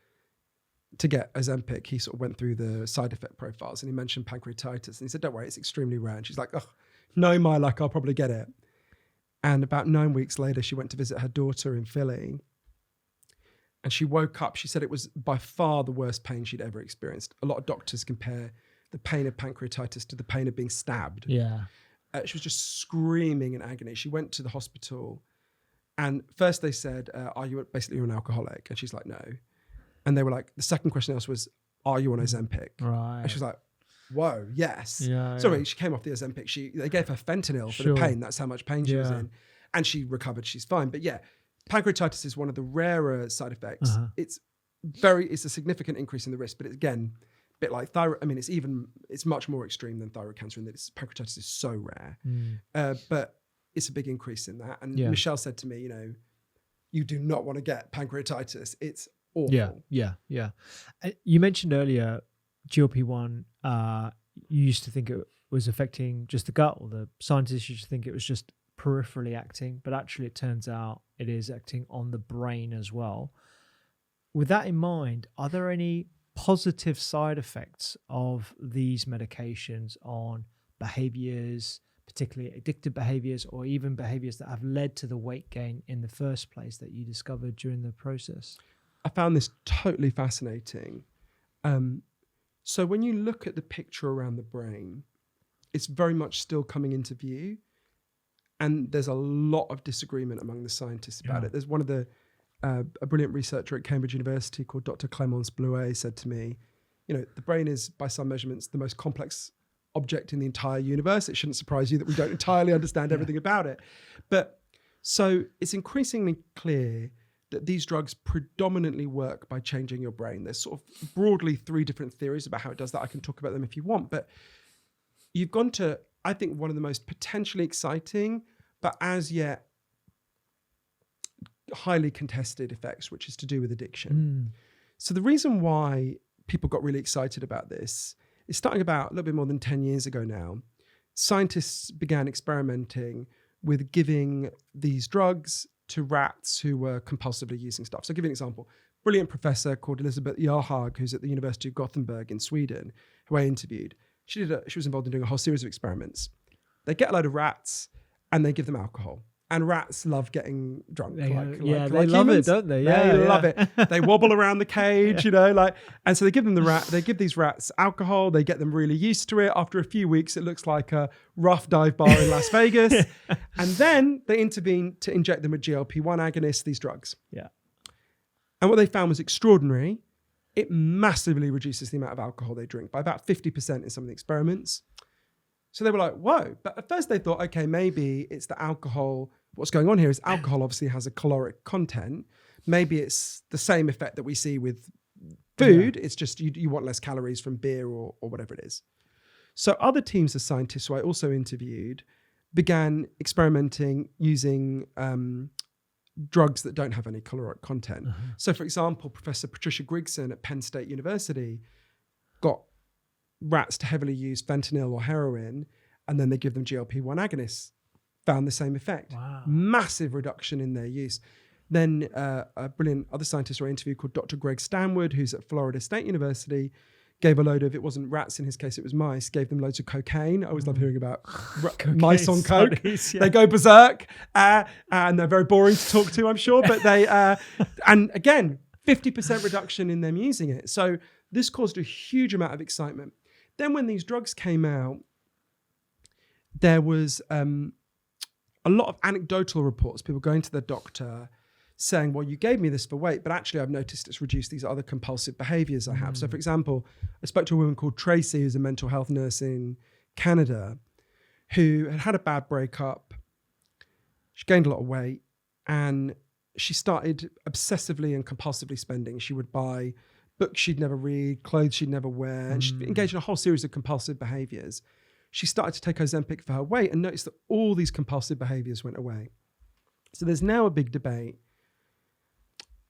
to get Ozempic, he sort of went through the side effect profiles, and he mentioned pancreatitis, and he said, don't worry, it's extremely rare. And she's like, oh, no, my luck, I'll probably get it. And about 9 weeks later, she went to visit her daughter in Philly, And she woke up, she said it was by far the worst pain she'd ever experienced. A lot of doctors compare the pain of pancreatitis to the pain of being stabbed. Yeah. She was just screaming in agony. She went to the hospital, and first they said, are you an alcoholic? And she's like, no. And they were like, the second question asked was, are you on Ozempic? Right. And she was like, whoa, yes. Yeah, Sorry, she came off the Ozempic. They gave her fentanyl for the pain. That's how much pain she was in. And she recovered. She's fine. But yeah, pancreatitis is one of the rarer side effects. It's a significant increase in the risk, but it's, again, a bit like thyroid. I mean, it's much more extreme than thyroid cancer in that pancreatitis is so rare. But it's a big increase in that. And Michelle said to me, you do not want to get pancreatitis. It's awful. Yeah. You mentioned earlier GLP-1, you used to think it was affecting just the gut, or the scientists used to think it was just peripherally acting, but actually it turns out it is acting on the brain as well. With that in mind, are there any positive side effects of these medications on behaviors, particularly addictive behaviors, or even behaviors that have led to the weight gain in the first place that you discovered during the process? I found this totally fascinating. So when you look at the picture around the brain, it's very much still coming into view. And there's a lot of disagreement among the scientists about it. There's one of the, a brilliant researcher at Cambridge University called Dr. Clémence Blouet said to me, the brain is, by some measurements, the most complex object in the entire universe. It shouldn't surprise you that we don't entirely understand everything about it. But so it's increasingly clear that these drugs predominantly work by changing your brain. There's sort of broadly 3 different theories about how it does that. I can talk about them if you want, but you've gone to, I think, one of the most potentially exciting, but as yet highly contested effects, which is to do with addiction. So the reason why people got really excited about this is starting about a little bit more than 10 years ago now. Scientists began experimenting with giving these drugs to rats who were compulsively using stuff. So I'll give you an example. Brilliant professor called Elisabeth Jarhag, who's at the University of Gothenburg in Sweden, who I interviewed. She was involved in doing a whole series of experiments. They get a load of rats and they give them alcohol. And rats love getting drunk. They like love humans. it, don't they? They love it. They wobble around the cage, and so they give them they give these rats alcohol. They get them really used to it. After a few weeks, it looks like a rough dive bar in Las Vegas. And then they intervene to inject them with GLP-1 agonists, these drugs. Yeah. And what they found was extraordinary. It massively reduces the amount of alcohol they drink by about 50% in some of the experiments. So they were like, whoa. But at first they thought, okay, maybe it's the alcohol. What's going on here is alcohol obviously has a caloric content. Maybe it's the same effect that we see with food. Yeah. It's just you want less calories from beer or whatever it is. So other teams of scientists who I also interviewed began experimenting using drugs that don't have any caloric content. So for example, Professor Patricia Grigson at Penn State University got rats to heavily use fentanyl or heroin, and then they give them GLP-1 agonists. Found the same effect. Wow. Massive reduction in their use. Then a brilliant other scientist I interviewed called Dr. Greg Stanwood, who's at Florida State University, gave a load of, it wasn't rats in his case, it was mice, gave them loads of cocaine. I always love hearing about mice on coke. Studies, They go berserk, and they're very boring to talk to, I'm sure, but they, and again, 50% reduction in them using it. So this caused a huge amount of excitement. Then when these drugs came out, there was a lot of anecdotal reports, people going to the doctor saying, well, you gave me this for weight, but actually I've noticed it's reduced these other compulsive behaviors I have. So for example, I spoke to a woman called Tracy, who's a mental health nurse in Canada, who had had a bad breakup. She gained a lot of weight and she started obsessively and compulsively spending. She would buy books she'd never read, clothes she'd never wear, and she'd engaged in a whole series of compulsive behaviors. She started to take Ozempic for her weight and noticed that all these compulsive behaviors went away. So there's now a big debate.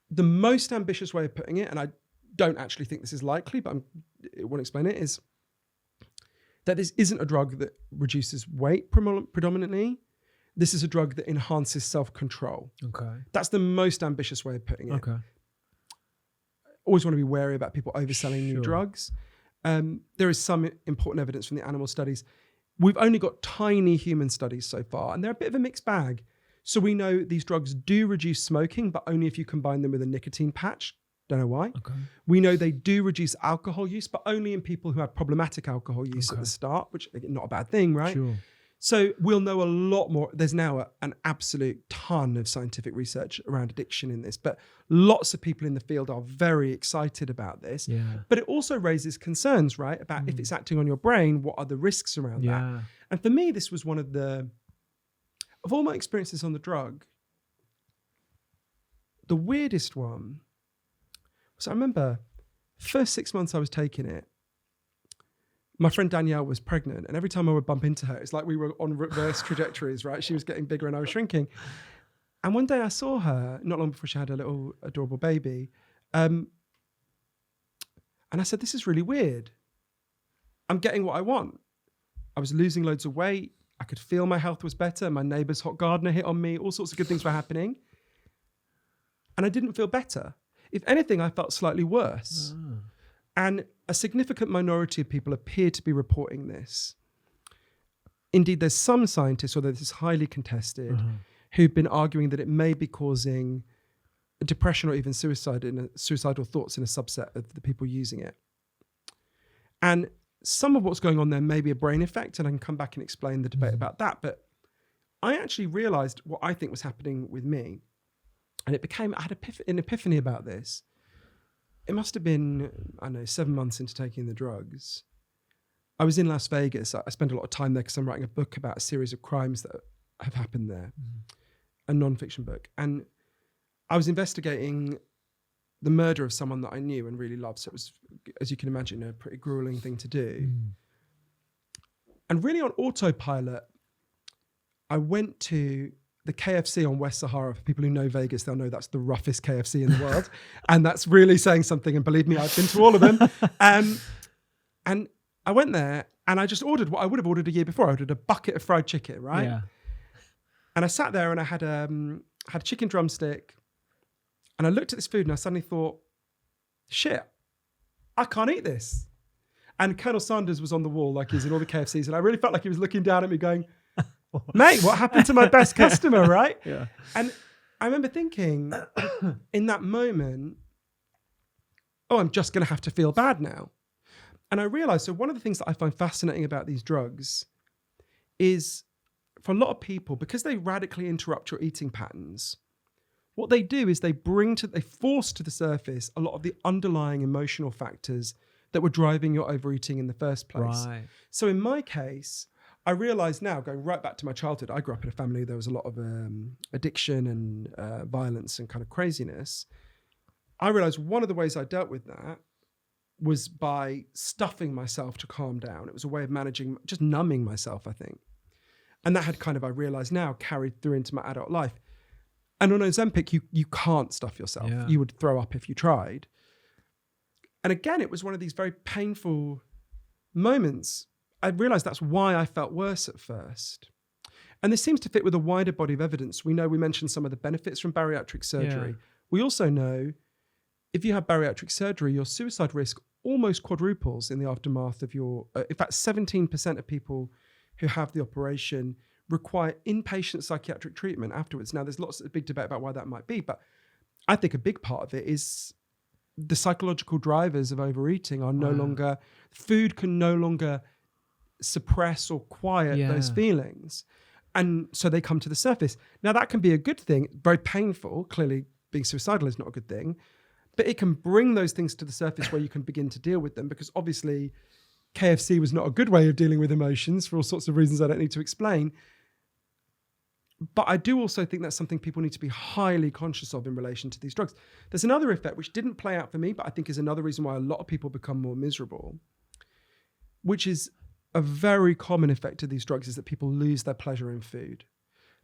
The most ambitious way of putting it, and I don't actually think this is likely, but I want to explain it, is that this isn't a drug that reduces weight predominantly. This is a drug that enhances self-control. Okay. That's the most ambitious way of putting it. Okay. Always want to be wary about people overselling new drugs. There is some important evidence from the animal studies. We've only got tiny human studies so far, and they're a bit of a mixed bag. So we know these drugs do reduce smoking, but only if you combine them with a nicotine patch. Don't know why. Okay. We know they do reduce alcohol use, but only in people who have problematic alcohol use at the start, which is not a bad thing, right? Sure. So we'll know a lot more. There's now an absolute ton of scientific research around addiction in this, but lots of people in the field are very excited about this. Yeah. But it also raises concerns, right? About if it's acting on your brain, what are the risks around that? And for me, this was one of all my experiences on the drug, the weirdest one. So I remember first 6 months I was taking it, my friend Danielle was pregnant, and every time I would bump into her, it's like we were on reverse trajectories, right? She was getting bigger and I was shrinking. And one day I saw her, not long before she had a little adorable baby. And I said, this is really weird. I'm getting what I want. I was losing loads of weight. I could feel my health was better. My neighbor's hot gardener hit on me. All sorts of good things were happening. And I didn't feel better. If anything, I felt slightly worse. And a significant minority of people appear to be reporting this. Indeed, there's some scientists, although this is highly contested, who've been arguing that it may be causing depression or even suicidal thoughts in a subset of the people using it. And some of what's going on there may be a brain effect, and I can come back and explain the debate about that. But I actually realized what I think was happening with me. And I had an epiphany about this. It must have been, 7 months into taking the drugs. I was in Las Vegas. I spent a lot of time there because I'm writing a book about a series of crimes that have happened there, a non-fiction book. And I was investigating the murder of someone that I knew and really loved. So it was, as you can imagine, a pretty grueling thing to do. And really on autopilot, I went to the KFC on West Sahara. For people who know Vegas, they'll know that's the roughest KFC in the world. And that's really saying something. And believe me, I've been to all of them. And I went there and I just ordered what I would have ordered a year before. I ordered a bucket of fried chicken, right? Yeah. And I sat there and I had a chicken drumstick. And I looked at this food and I suddenly thought, shit, I can't eat this. And Colonel Sanders was on the wall like he's in all the KFCs. And I really felt like he was looking down at me going, mate, what happened to my best customer, right? Yeah. And I remember thinking in that moment, oh, I'm just going to have to feel bad now. And I realized, so one of the things that I find fascinating about these drugs is for a lot of people, because they radically interrupt your eating patterns, what they do is they force to the surface a lot of the underlying emotional factors that were driving your overeating in the first place. Right. So in my case, I realize now, going right back to my childhood, I grew up in a family, there was a lot of addiction and violence and kind of craziness. I realized one of the ways I dealt with that was by stuffing myself to calm down. It was a way of managing, just numbing myself, I think. And that had kind of, I realize now, carried through into my adult life. And on Ozempic, you can't stuff yourself. Yeah. You would throw up if you tried. And again, it was one of these very painful moments. I realized that's why I felt worse at first. And this seems to fit with a wider body of evidence. We mentioned some of the benefits from bariatric surgery. Yeah. We also know if you have bariatric surgery, your suicide risk almost quadruples in the aftermath of your, in fact, 17% of people who have the operation require inpatient psychiatric treatment afterwards. Now, there's lots of big debate about why that might be, but I think a big part of it is the psychological drivers of overeating are no longer, food can no longer suppress or quiet those feelings. And so they come to the surface. Now, that can be a good thing, very painful. Clearly, being suicidal is not a good thing, but it can bring those things to the surface where you can begin to deal with them, because obviously KFC was not a good way of dealing with emotions for all sorts of reasons I don't need to explain. But I do also think that's something people need to be highly conscious of in relation to these drugs. There's another effect which didn't play out for me, but I think is another reason why a lot of people become more miserable, which is a very common effect of these drugs, is that people lose their pleasure in food.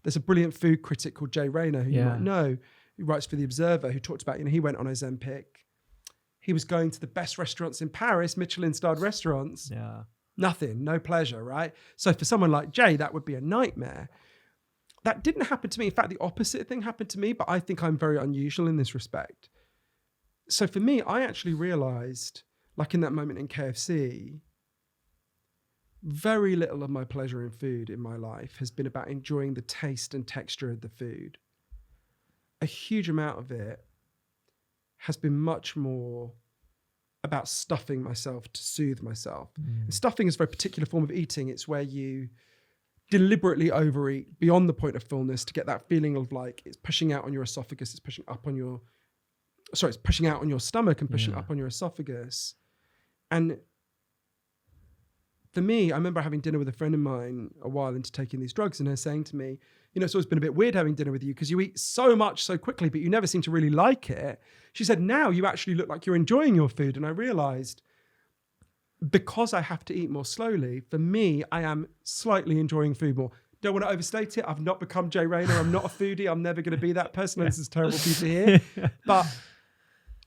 There's a brilliant food critic called Jay Rayner, who you might know, who writes for The Observer, who talked about, he went on Ozempic. He was going to the best restaurants in Paris, Michelin-starred restaurants. Yeah. Nothing, no pleasure, right? So for someone like Jay, that would be a nightmare. That didn't happen to me. In fact, the opposite thing happened to me, but I think I'm very unusual in this respect. So for me, I actually realized, like in that moment in KFC, very little of my pleasure in food in my life has been about enjoying the taste and texture of the food. A huge amount of it has been much more about stuffing myself to soothe myself. And stuffing is a very particular form of eating. It's where you deliberately overeat beyond the point of fullness to get that feeling of like it's pushing out on your esophagus, it's pushing out on your stomach and pushing up on your esophagus. And for me, I remember having dinner with a friend of mine a while into taking these drugs, and her saying to me, it's always been a bit weird having dinner with you because you eat so much so quickly, but you never seem to really like it. She said, now you actually look like you're enjoying your food. And I realized because I have to eat more slowly, for me, I am slightly enjoying food more. Don't want to overstate it. I've not become Jay Rayner. I'm not a foodie. I'm never going to be that person. This is terrible for you to hear. But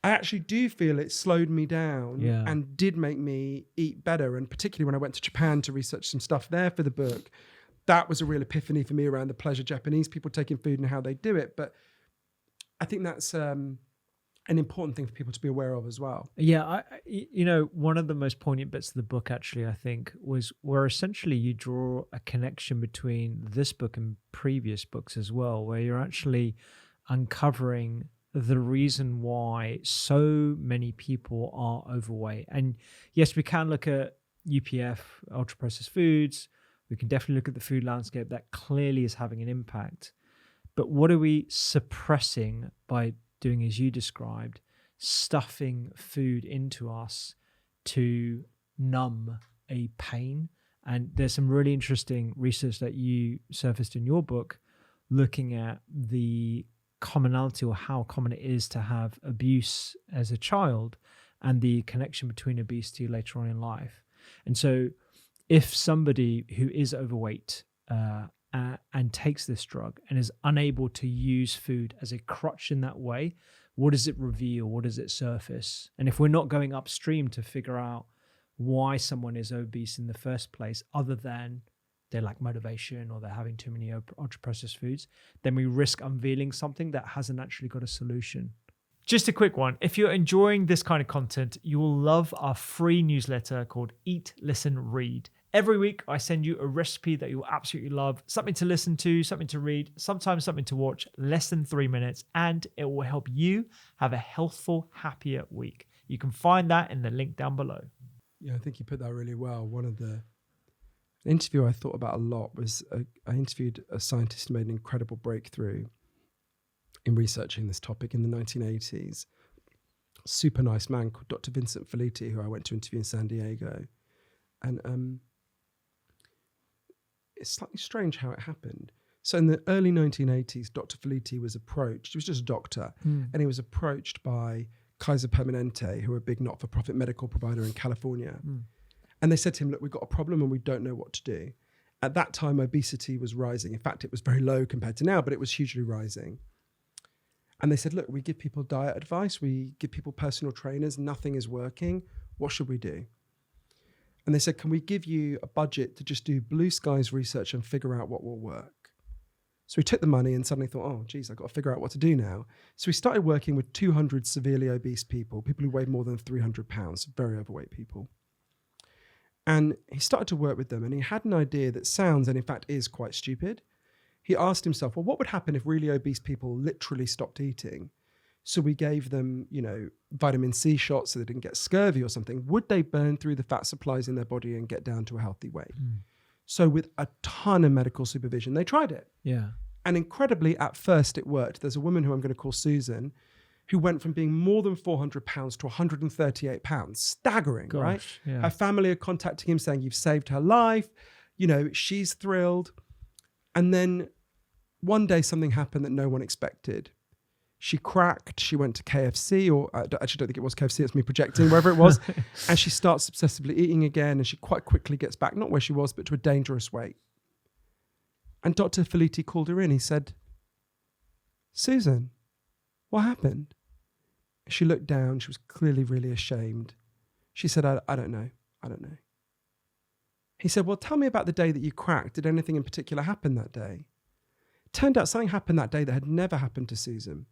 I actually do feel it slowed me down and did make me eat better. And particularly when I went to Japan to research some stuff there for the book, that was a real epiphany for me around the pleasure Japanese people taking food and how they do it. But I think that's an important thing for people to be aware of as well. Yeah, one of the most poignant bits of the book, actually, I think, was where essentially you draw a connection between this book and previous books as well, where you're actually uncovering the reason why so many people are overweight. And yes, we can look at UPF, ultra processed foods. We can definitely look at the food landscape that clearly is having an impact. But what are we suppressing by doing, as you described, stuffing food into us to numb a pain? And there's some really interesting research that you surfaced in your book looking at the commonality, or how common it is to have abuse as a child and the connection between obesity later on in life. And so if somebody who is overweight and takes this drug and is unable to use food as a crutch in that way, what does it reveal? What does it surface? And if we're not going upstream to figure out why someone is obese in the first place, other than they lack motivation or they're having too many ultra-processed foods, then we risk unveiling something that hasn't actually got a solution. Just a quick one. If you're enjoying this kind of content, you will love our free newsletter called Eat, Listen, Read. Every week, I send you a recipe that you'll absolutely love, something to listen to, something to read, sometimes something to watch, less than 3 minutes, and it will help you have a healthful, happier week. You can find that in the link down below. Yeah, I think you put that really well. One of the interview I thought about a lot was I interviewed a scientist who made an incredible breakthrough in researching this topic in the 1980s. Super nice man called Dr. Vincent Felitti, who I went to interview in San Diego. And it's slightly strange how it happened. So in the early 1980s, Dr. Felitti was approached. He was just a doctor, and he was approached by Kaiser Permanente, who are a big not-for-profit medical provider in California. And they said to him, look, we've got a problem and we don't know what to do. At that time, obesity was rising. In fact, it was very low compared to now, but it was hugely rising. And they said, look, we give people diet advice. We give people personal trainers. Nothing is working. What should we do? And they said, can we give you a budget to just do blue skies research and figure out what will work? So we took the money and suddenly thought, oh, geez, I've got to figure out what to do now. So we started working with 200 severely obese people who weighed more than 300 pounds, very overweight people. And he started to work with them, and he had an idea that sounds, and in fact is, quite stupid. He asked himself, well, what would happen if really obese people literally stopped eating? So we gave them, vitamin C shots so they didn't get scurvy or something. Would they burn through the fat supplies in their body and get down to a healthy weight? So with a ton of medical supervision, they tried it. Yeah. And incredibly, at first it worked. There's a woman who I'm going to call Susan, who went from being more than 400 pounds to 138 pounds. Staggering, right? Yeah. Her family are contacting him saying, you've saved her life. She's thrilled. And then one day something happened that no one expected. She cracked, she went to KFC, or I actually don't think it was KFC, it's me projecting, wherever it was. And she starts obsessively eating again, and she quite quickly gets back, not where she was, but to a dangerous weight. And Dr. Felitti called her in. He said, Susan, what happened? She looked down. She was clearly really ashamed. She said, I don't know. I don't know. He said, well, tell me about the day that you cracked. Did anything in particular happen that day? Turned out something happened that day that had never happened to Susan.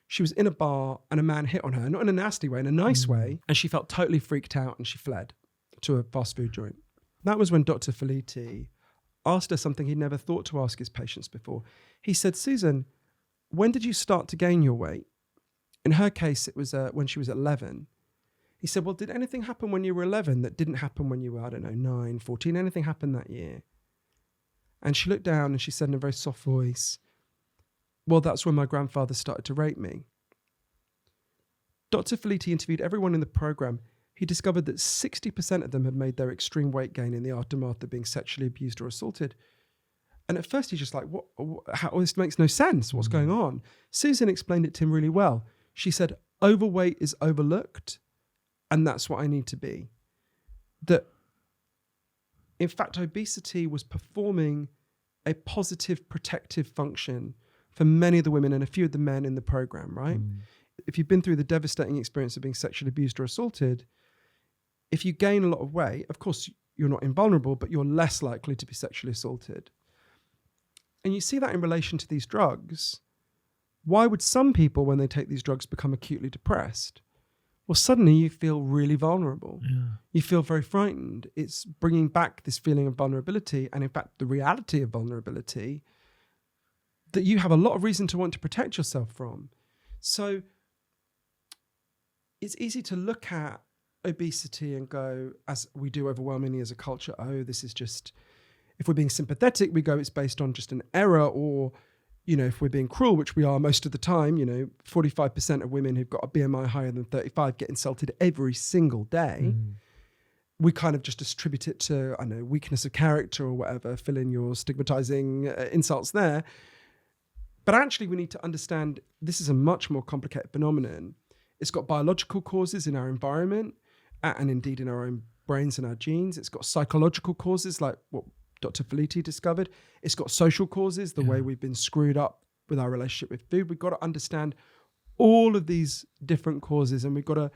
She was in a bar and a man hit on her, not in a nasty way, in a nice way. And she felt totally freaked out and she fled to a fast food joint. That was when Dr. Felitti asked her something he'd never thought to ask his patients before. He said, Susan, when did you start to gain your weight? In her case, it was when she was 11. He said, well, did anything happen when you were 11 that didn't happen when you were, 9, 14? Anything happened that year? And she looked down and she said in a very soft voice, well, that's when my grandfather started to rape me. Dr. Felitti interviewed everyone in the program. He discovered that 60% of them had made their extreme weight gain in the aftermath of being sexually abused or assaulted. And at first he's just like, what? How, this makes no sense. What's going on? Susan explained it to him really well. She said, overweight is overlooked, and that's what I need to be. That, in fact, obesity was performing a positive protective function for many of the women and a few of the men in the program, right? If you've been through the devastating experience of being sexually abused or assaulted, if you gain a lot of weight, of course, you're not invulnerable, but you're less likely to be sexually assaulted. And you see that in relation to these drugs. Why would some people, when they take these drugs, become acutely depressed? Well, suddenly you feel really vulnerable. Yeah. You feel very frightened. It's bringing back this feeling of vulnerability, and in fact, the reality of vulnerability that you have a lot of reason to want to protect yourself from. So it's easy to look at obesity and go, as we do overwhelmingly as a culture, oh, this is just, if we're being sympathetic, we go, it's based on just an error, or, if we're being cruel, which we are most of the time, 45% of women who've got a BMI higher than 35 get insulted every single day. We kind of just attribute it to, weakness of character or whatever, fill in your stigmatizing insults there. But actually, we need to understand this is a much more complicated phenomenon. It's got biological causes in our environment and indeed in our own brains and our genes. It's got psychological causes like what Dr. Felitti discovered. It's got social causes, the way we've been screwed up with our relationship with food. We've got to understand all of these different causes, and we've got to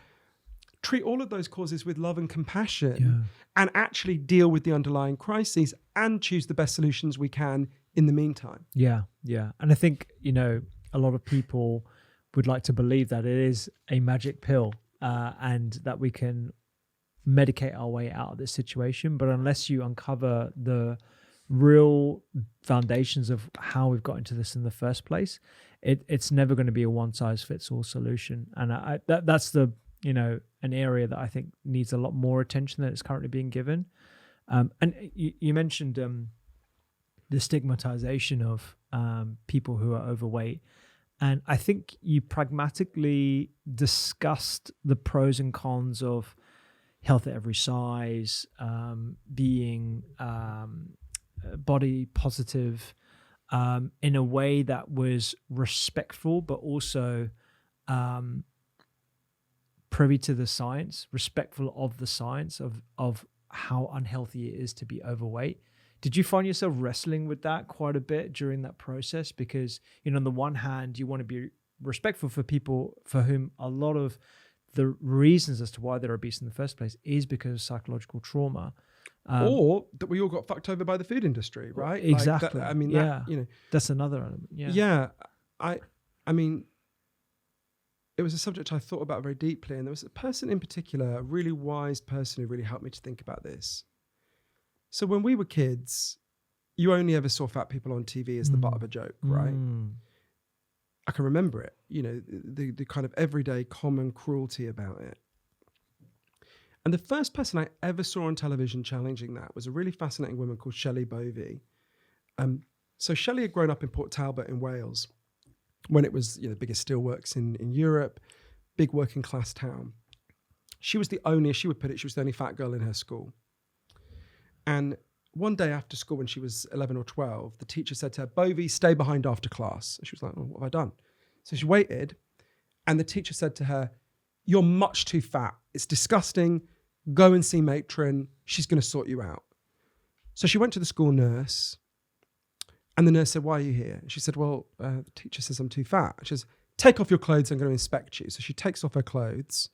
treat all of those causes with love and compassion and actually deal with the underlying crises and choose the best solutions we can in the meantime. Yeah. And I think, a lot of people would like to believe that it is a magic pill and that we can medicate our way out of this situation. But unless you uncover the real foundations of how we've got into this in the first place, it's never going to be a one-size-fits-all solution. And that's the, an area that I think needs a lot more attention than it's currently being given. And you mentioned the stigmatization of people who are overweight. And I think you pragmatically discussed the pros and cons of health at every size, being body positive in a way that was respectful, but also privy to the science, respectful of the science of how unhealthy it is to be overweight. Did you find yourself wrestling with that quite a bit during that process? Because, on the one hand, you want to be respectful for people for whom a lot of the reasons as to why they're obese in the first place is because of psychological trauma. Or that we all got fucked over by the food industry, right? Exactly. That's another element. Yeah. I mean, it was a subject I thought about very deeply. And there was a person in particular, a really wise person who really helped me to think about this. So when we were kids, you only ever saw fat people on TV as the butt of a joke, right? I can remember it, the kind of everyday common cruelty about it. And the first person I ever saw on television challenging that was a really fascinating woman called Shelley Bovey. So Shelley had grown up in Port Talbot in Wales when it was the biggest steelworks in Europe, big working class town. She was the only fat girl in her school. And one day after school, when she was 11 or 12, the teacher said to her, Bovey, stay behind after class. And she was like, oh, what have I done? So she waited, and the teacher said to her, you're much too fat. It's disgusting. Go and see matron. She's going to sort you out. So she went to the school nurse, and the nurse said, why are you here? And she said, well, the teacher says I'm too fat. She says, take off your clothes. I'm going to inspect you. So she takes off her clothes,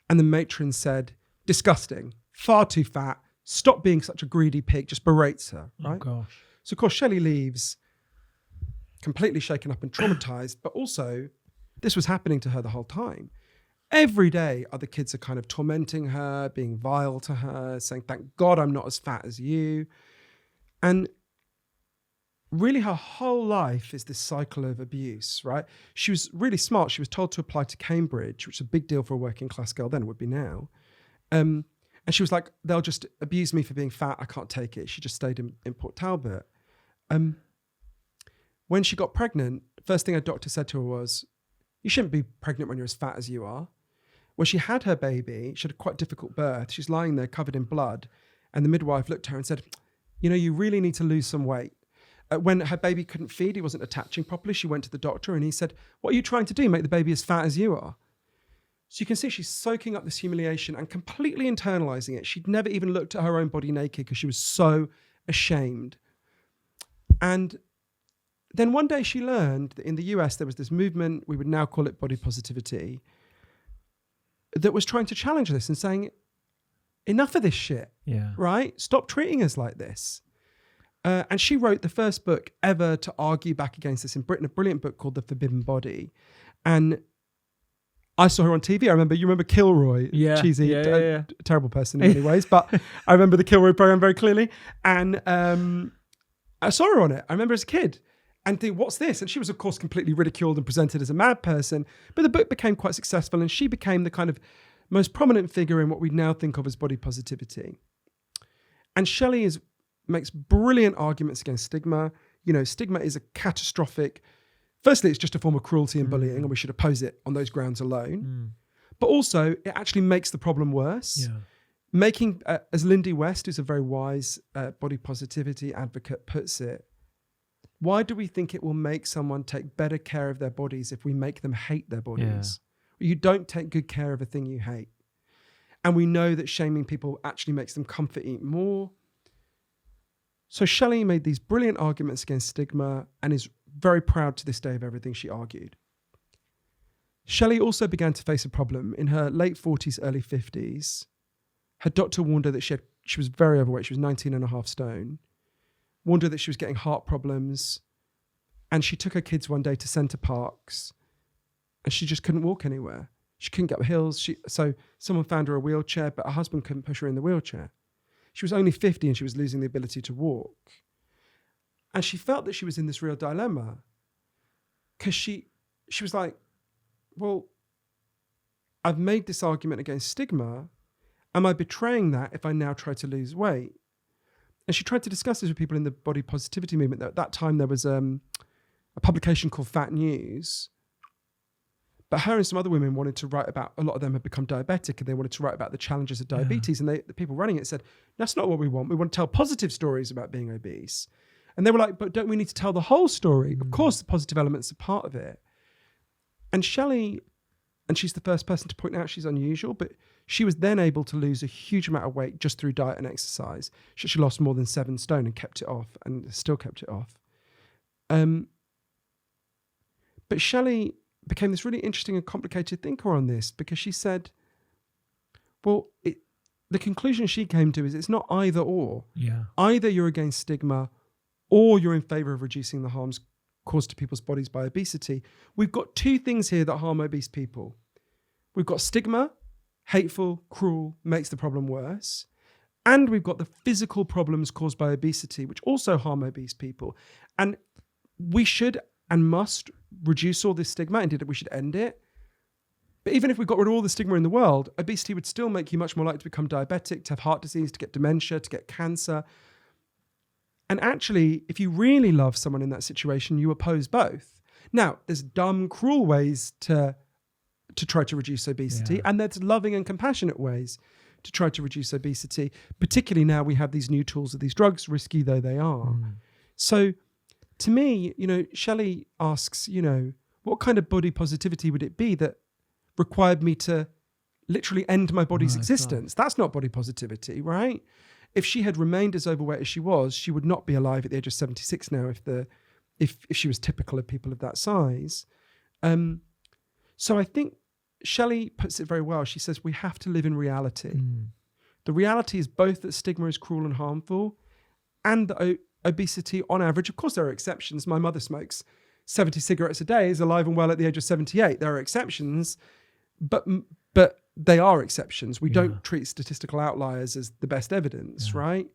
and the matron said, disgusting, far too fat. Stop being such a greedy pig, just berates her, right? Oh, gosh. So, of course, Shelley leaves completely shaken up and traumatized, but also this was happening to her the whole time. Every day, other kids are kind of tormenting her, being vile to her, saying, thank God I'm not as fat as you. And really her whole life is this cycle of abuse, right? She was really smart. She was told to apply to Cambridge, which is a big deal for a working class girl then, it would be now. And she was like, they'll just abuse me for being fat. I can't take it. She just stayed in Port Talbot. When she got pregnant, first thing her doctor said to her was, you shouldn't be pregnant when you're as fat as you are. When she had her baby, she had a quite difficult birth. She's lying there covered in blood. And the midwife looked at her and said, you really need to lose some weight. When her baby couldn't feed, he wasn't attaching properly. She went to the doctor and he said, what are you trying to do? Make the baby as fat as you are? So you can see she's soaking up this humiliation and completely internalizing it. She'd never even looked at her own body naked because she was so ashamed. And then one day she learned that in the US, there was this movement, we would now call it body positivity, that was trying to challenge this and saying, enough of this shit, right? Stop treating us like this. And she wrote the first book ever to argue back against this in Britain, a brilliant book called The Forbidden Body. And I saw her on TV. You remember Kilroy, cheesy, terrible person in many ways, but I remember the Kilroy program very clearly. And I saw her on it. I remember as a kid and think, what's this? And she was, of course, completely ridiculed and presented as a mad person. But the book became quite successful and she became the kind of most prominent figure in what we now think of as body positivity. And Shelley makes brilliant arguments against stigma. Stigma is a catastrophic. Firstly, it's just a form of cruelty and bullying, and we should oppose it on those grounds alone. But also, it actually makes the problem worse. Making, as Lindy West, who's a very wise body positivity advocate, puts it, why do we think it will make someone take better care of their bodies if we make them hate their bodies? You don't take good care of a thing you hate. And we know that shaming people actually makes them comfort eat more. So Shelley made these brilliant arguments against stigma and is very proud to this day of everything she argued. Shelley also began to face a problem in her late 40s, early 50s. Her doctor warned her that she was very overweight. She was 19.5 stone. Warned her that she was getting heart problems. And she took her kids one day to Centre Parks and she just couldn't walk anywhere. She couldn't get up hills. So someone found her a wheelchair, but her husband couldn't push her in the wheelchair. She was only 50 and she was losing the ability to walk. And she felt that she was in this real dilemma because she was like, well, I've made this argument against stigma. Am I betraying that if I now try to lose weight? And she tried to discuss this with people in the body positivity movement. At that time, there was a publication called Fat News. But her and some other women wanted to write about, a lot of them had become diabetic and they wanted to write about the challenges of diabetes. And the people running it said, that's not what we want. We want to tell positive stories about being obese. And they were like, but don't we need to tell the whole story? Of course, the positive elements are part of it. And Shelley, and she's the first person to point out she's unusual, but she was then able to lose a huge amount of weight just through diet and exercise. She lost more than 7 stone and kept it off and still kept it off. But Shelley became this really interesting and complicated thinker on this because she said, well, the conclusion she came to is it's not either or. Either you're against stigma or you're in favor of reducing the harms caused to people's bodies by obesity. We've got 2 things here that harm obese people. We've got stigma, hateful, cruel, makes the problem worse. And we've got the physical problems caused by obesity, which also harm obese people. And we should and must reduce all this stigma. Indeed, we should end it. But even if we got rid of all the stigma in the world, obesity would still make you much more likely to become diabetic, to have heart disease, to get dementia, to get cancer. And actually, if you really love someone in that situation, you oppose both. Now, there's dumb, cruel ways to try to reduce obesity, and there's loving and compassionate ways to try to reduce obesity. Particularly now we have these new tools of these drugs, risky though they are. So to me, Shelley asks, what kind of body positivity would it be that required me to literally end my body's existence? That's not body positivity, right? If she had remained as overweight as she was, she would not be alive at the age of 76 now if she was typical of people of that size. So I think Shelley puts it very well. She says we have to live in reality. The reality is both that stigma is cruel and harmful and that obesity on average, of course there are exceptions. My mother smokes 70 cigarettes a day, is alive and well at the age of 78. There are exceptions. but they are exceptions. We don't treat statistical outliers as the best evidence, right?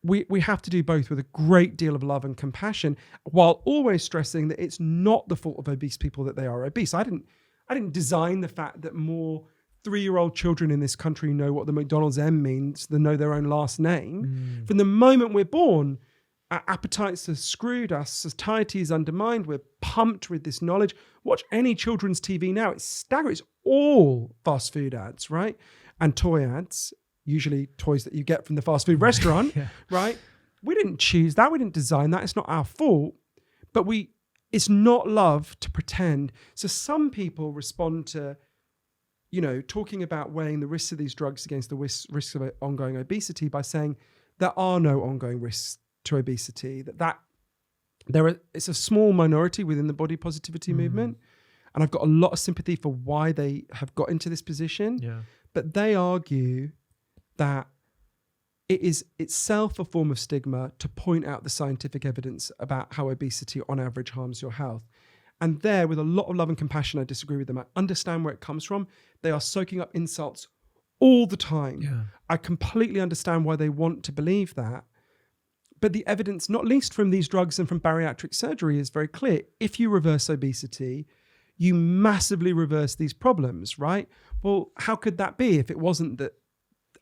We have to do both with a great deal of love and compassion, while always stressing that it's not the fault of obese people that they are obese. I didn't design the fact that more 3-year-old children in this country know what the McDonald's M means than know their own last name. From the moment we're born, our appetites are screwed, our satiety is undermined, we're pumped with this knowledge. Watch any children's TV now, it's staggering. It's all fast food ads, right? And toy ads, usually toys that you get from the fast food restaurant, right? We didn't choose that, we didn't design that, it's not our fault, but it's not love to pretend. So some people respond to, talking about weighing the risks of these drugs against the risks of ongoing obesity by saying there are no ongoing risks to obesity, it's a small minority within the body positivity movement. And I've got a lot of sympathy for why they have got into this position. Yeah. But they argue that it is itself a form of stigma to point out the scientific evidence about how obesity on average harms your health. And there, with a lot of love and compassion, I disagree with them. I understand where it comes from. They are soaking up insults all the time. Yeah. I completely understand why they want to believe that. But the evidence, not least from these drugs and from bariatric surgery, is very clear. If you reverse obesity, you massively reverse these problems, right? Well, how could that be if it wasn't that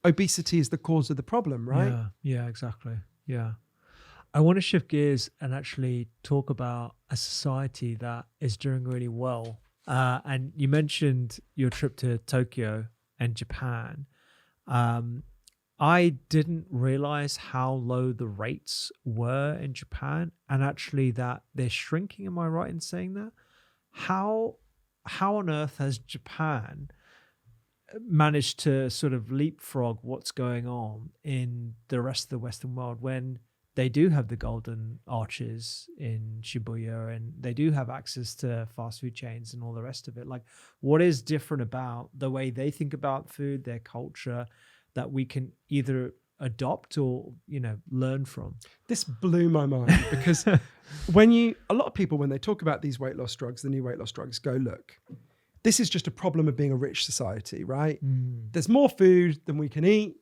obesity is the cause of the problem, right? Yeah, exactly. Yeah. I want to shift gears and actually talk about a society that is doing really well. And you mentioned your trip to Tokyo and Japan. I didn't realize how low the rates were in Japan, and actually that they're shrinking. Am I right in saying that? How on earth has Japan managed to sort of leapfrog what's going on in the rest of the Western world when they do have the golden arches in Shibuya and they do have access to fast food chains and all the rest of it? Like, what is different about the way they think about food, their culture, that we can either adopt or, learn from? This blew my mind because a lot of people, when they talk about these weight loss drugs, the new weight loss drugs, go, look, this is just a problem of being a rich society, right? There's more food than we can eat.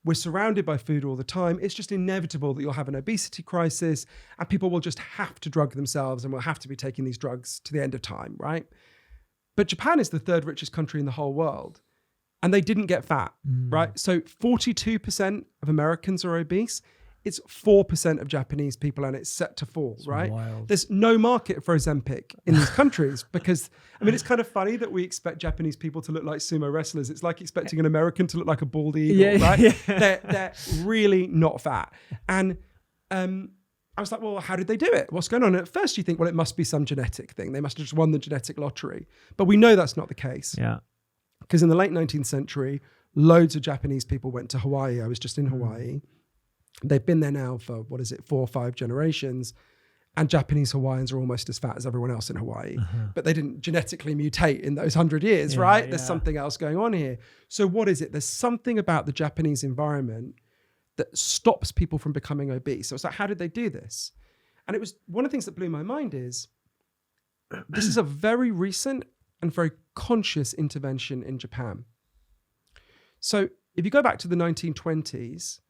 We're surrounded by food all the time. It's just inevitable that you'll have an obesity crisis and people will just have to drug themselves and will have to be taking these drugs to the end of time, right? But Japan is the third richest country in the whole world. And they didn't get fat, right? So 42% of Americans are obese. It's 4% of Japanese people, and it's set to fall, right? Wild. There's no market for Ozempic in these countries because, it's kind of funny that we expect Japanese people to look like sumo wrestlers. It's like expecting an American to look like a bald eagle, right? Yeah. They're really not fat. And I was like, well, how did they do it? What's going on? And at first you think, well, it must be some genetic thing. They must have just won the genetic lottery. But we know that's not the case. Yeah. Because in the late 19th century, loads of Japanese people went to Hawaii. I was just in Hawaii. They've been there now for, 4 or 5 generations. And Japanese Hawaiians are almost as fat as everyone else in Hawaii. But they didn't genetically mutate in those 100 years, right? Yeah. There's something else going on here. So what is it? There's something about the Japanese environment that stops people from becoming obese. So it's like, how did they do this? And it was one of the things that blew my mind is this is a very recent and very conscious intervention in Japan. So if you go back to the 1920s,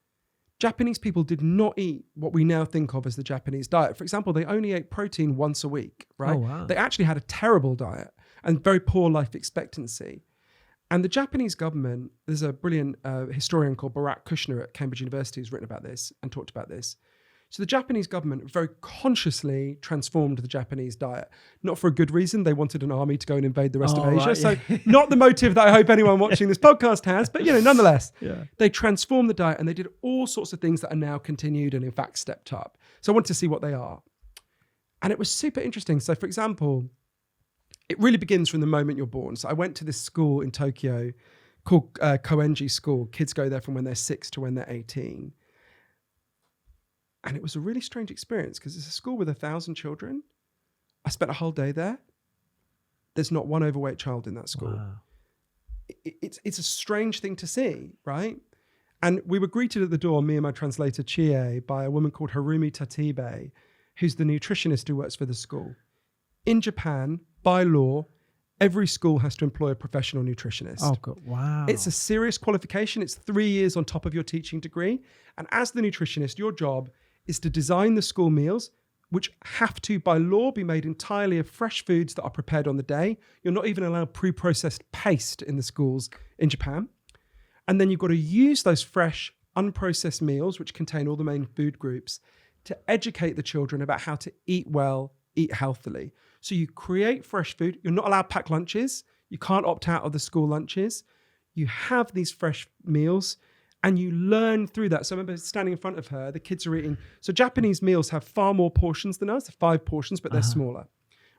Japanese people did not eat what we now think of as the Japanese diet. For example, they only ate protein once a week, right? Oh, wow. They actually had a terrible diet and very poor life expectancy. And the Japanese government, there's a brilliant historian called Barack Kushner at Cambridge University who's written about this and talked about this. So the Japanese government very consciously transformed the Japanese diet, not for a good reason. They wanted an army to go and invade the rest of Asia. Right, so not the motive that I hope anyone watching this podcast has, but nonetheless, they transformed the diet and they did all sorts of things that are now continued and in fact stepped up. So I wanted to see what they are. And it was super interesting. So for example, it really begins from the moment you're born. So I went to this school in Tokyo called Koenji School. Kids go there from when they're 6 to when they're 18. And it was a really strange experience because it's a school with 1,000 children. I spent a whole day there. There's not one overweight child in that school. Wow. It's a strange thing to see, right? And we were greeted at the door, me and my translator Chie, by a woman called Harumi Tatibe, who's the nutritionist who works for the school. In Japan, by law, every school has to employ a professional nutritionist. Oh, God. Wow. It's a serious qualification. It's 3 years on top of your teaching degree. And as the nutritionist, your job is to design the school meals, which have to, by law, be made entirely of fresh foods that are prepared on the day. You're not even allowed pre-processed paste in the schools in Japan. And then you've got to use those fresh, unprocessed meals, which contain all the main food groups, to educate the children about how to eat well, eat healthily. So you create fresh food. You're not allowed packed lunches. You can't opt out of the school lunches. You have these fresh meals and you learn through that. So I remember standing in front of her, the kids are eating. So Japanese meals have far more portions than us, 5 portions, but they're smaller,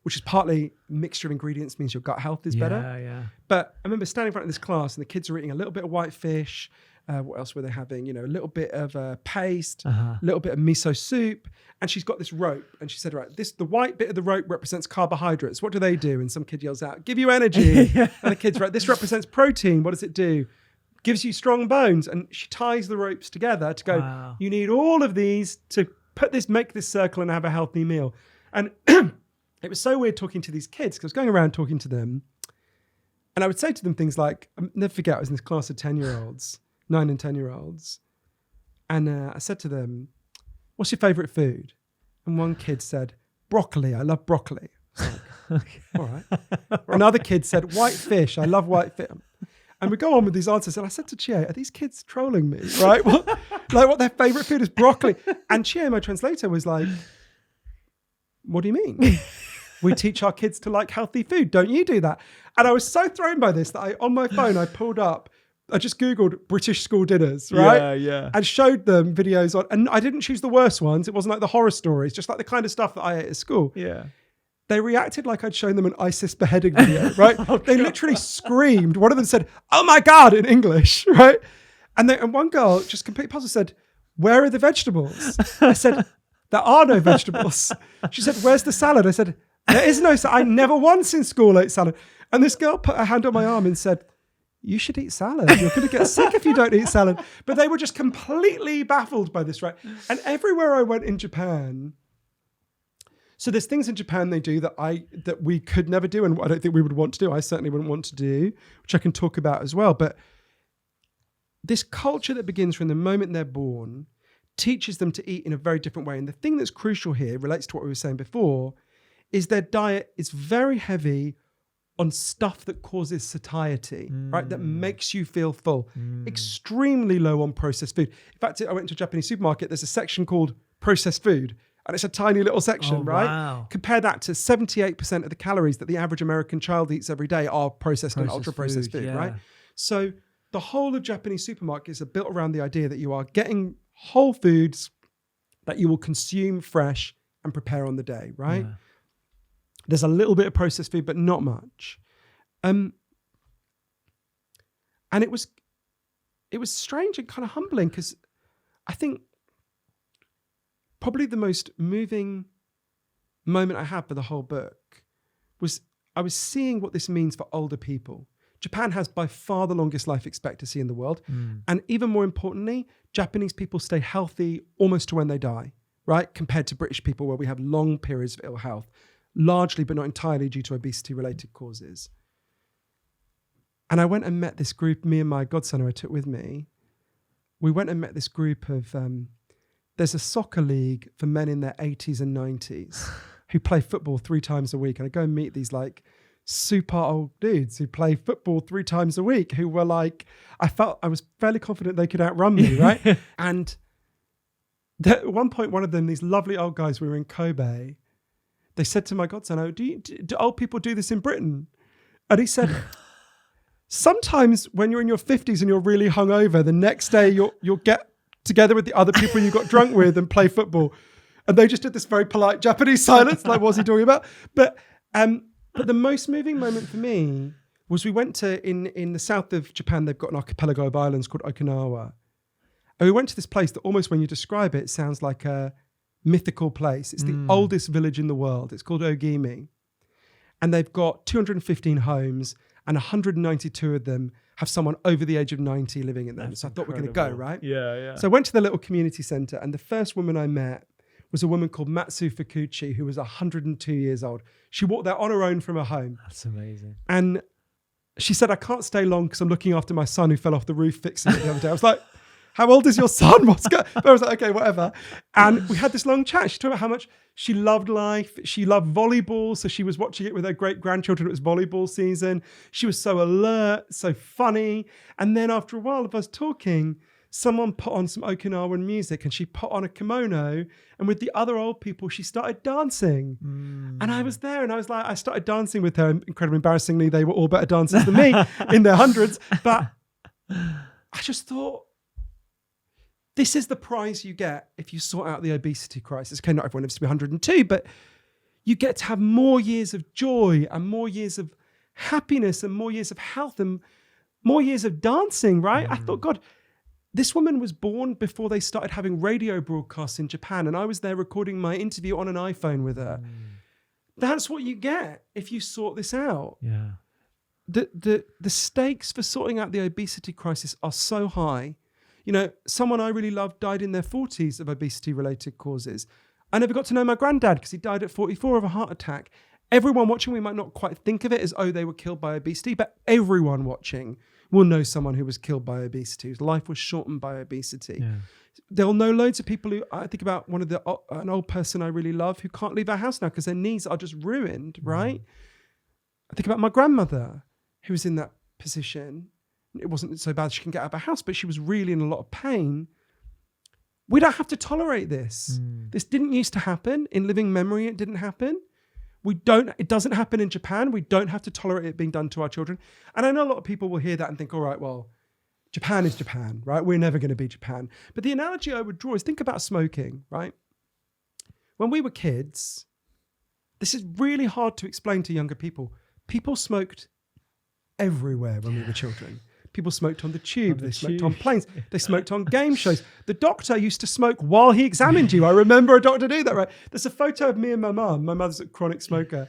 which is partly mixture of ingredients means your gut health is better. Yeah. But I remember standing in front of this class and the kids are eating a little bit of white fish. What else were they having? You know, a little bit of paste, a little bit of miso soup. And she's got this rope. And she said, right, the white bit of the rope represents carbohydrates. What do they do? And some kid yells out, give you energy. And the kid's right, this represents protein. What does it do? Gives you strong bones. And she ties the ropes together to go, you need all of these to make this circle and have a healthy meal. And it was so weird talking to these kids because I was going around talking to them. And I would say to them things like, I'll never forget, I was in this class of 10-year-olds. 9 and 10-year-olds. And I said to them, what's your favorite food? And one kid said, broccoli. I love broccoli. I was like, okay. All right. Another kid said, white fish. I love white fish. And we go on with these answers. And I said to Chie, are these kids trolling me? Right? What their favorite food is broccoli. And Chie, my translator, was like, what do you mean? We teach our kids to like healthy food. Don't you do that? And I was so thrown by this that on my phone, I just Googled British school dinners, right? Yeah. And showed them videos on, and I didn't choose the worst ones. It wasn't like the horror stories, just like the kind of stuff that I ate at school. Yeah. They reacted like I'd shown them an ISIS beheading video, right? They literally screamed. One of them said, oh my God, in English, right? And one girl, just completely puzzled, said, where are the vegetables? I said, there are no vegetables. She said, where's the salad? I said, there is no salad. I never once in school ate salad. And this girl put her hand on my arm and said, you should eat salad. You're going to get sick if you don't eat salad. But they were just completely baffled by this, right? And everywhere I went in Japan, so there's things in Japan they do that we could never do, and I don't think we would want to do. I certainly wouldn't want to do, which I can talk about as well. But this culture that begins from the moment they're born teaches them to eat in a very different way. And the thing that's crucial here relates to what we were saying before, is their diet is very heavy on stuff that causes satiety, right? That makes you feel full. Extremely low on processed food. In fact, I went to a Japanese supermarket. There's a section called processed food, and it's a tiny little section, right? Wow. Compare that to 78% of the calories that the average American child eats every day are processed and ultra-processed food, right? So the whole of Japanese supermarkets are built around the idea that you are getting whole foods that you will consume fresh and prepare on the day, right? Yeah. There's a little bit of processed food, but not much. And it was strange and kind of humbling because I think probably the most moving moment I had for the whole book was I was seeing what this means for older people. Japan has by far the longest life expectancy in the world. And even more importantly, Japanese people stay healthy almost to when they die, right? Compared to British people where we have long periods of ill health. Largely, but not entirely, due to obesity-related causes. And I went and met this group, me and my godson who I took with me. We went and met this group of, there's a soccer league for men in their 80s and 90s who play football 3 times a week. And I go and meet these like super old dudes who play football 3 times a week who were like, I was fairly confident they could outrun me, right? And at one point, one of them, these lovely old guys, we were in Kobe, they said to my godson, oh, do old people do this in Britain? And he said, sometimes when you're in your 50s and you're really hungover, the next day you'll get together with the other people you got drunk with and play football. And they just did this very polite Japanese silence, like, what's he talking about? But the most moving moment for me was we went to, in the south of Japan, they've got an archipelago of islands called Okinawa. And we went to this place that almost when you describe it, sounds like a mythical place. It's the oldest village in the world. It's called Ogimi. And they've got 215 homes and 192 of them have someone over the age of 90 living in them. That's so I thought incredible. We're going to go, right? Yeah. So I went to the little community center and the first woman I met was a woman called Matsu Fukuchi, who was 102 years old. She walked there on her own from her home. That's amazing. And she said, I can't stay long because I'm looking after my son who fell off the roof fixing it the other day. I was like, how old is your son? What's going on? But I was like, okay, whatever. And we had this long chat. She talked about how much she loved life. She loved volleyball. So she was watching it with her great-grandchildren. It was volleyball season. She was so alert, so funny. And then after a while of us talking, someone put on some Okinawan music and she put on a kimono. And with the other old people, she started dancing. And I was there and I was like, I started dancing with her. Incredibly embarrassingly, they were all better dancers than me in their hundreds. But I just thought, this is the prize you get if you sort out the obesity crisis. Okay, not everyone lives to be 102, but you get to have more years of joy and more years of happiness and more years of health and more years of dancing, right? I thought, God, this woman was born before they started having radio broadcasts in Japan, and I was there recording my interview on an iPhone with her. That's what you get if you sort this out. Yeah. The stakes for sorting out the obesity crisis are so high. You know, someone I really loved died in their 40s of obesity-related causes. I never got to know my granddad because he died at 44 of a heart attack. Everyone watching, we might not quite think of it as, oh, they were killed by obesity, but everyone watching will know someone who was killed by obesity, whose life was shortened by obesity. Yeah. They'll know loads of people who, I think about an old person I really love who can't leave her house now because their knees are just ruined, right? I think about my grandmother who was in that position. It wasn't so bad she can get out of her house, but she was really in a lot of pain. We don't have to tolerate this. This didn't used to happen. In living memory, it didn't happen. It doesn't happen in Japan. We don't have to tolerate it being done to our children. And I know a lot of people will hear that and think, all right, well, Japan is Japan, right? We're never going to be Japan. But the analogy I would draw is think about smoking, right? When we were kids, this is really hard to explain to younger people. People smoked everywhere when we were children. People smoked on the tube, they smoked on planes, they smoked on game shows. The doctor used to smoke while he examined you. I remember a doctor do that, right? There's a photo of me and my mum. My mother's a chronic smoker.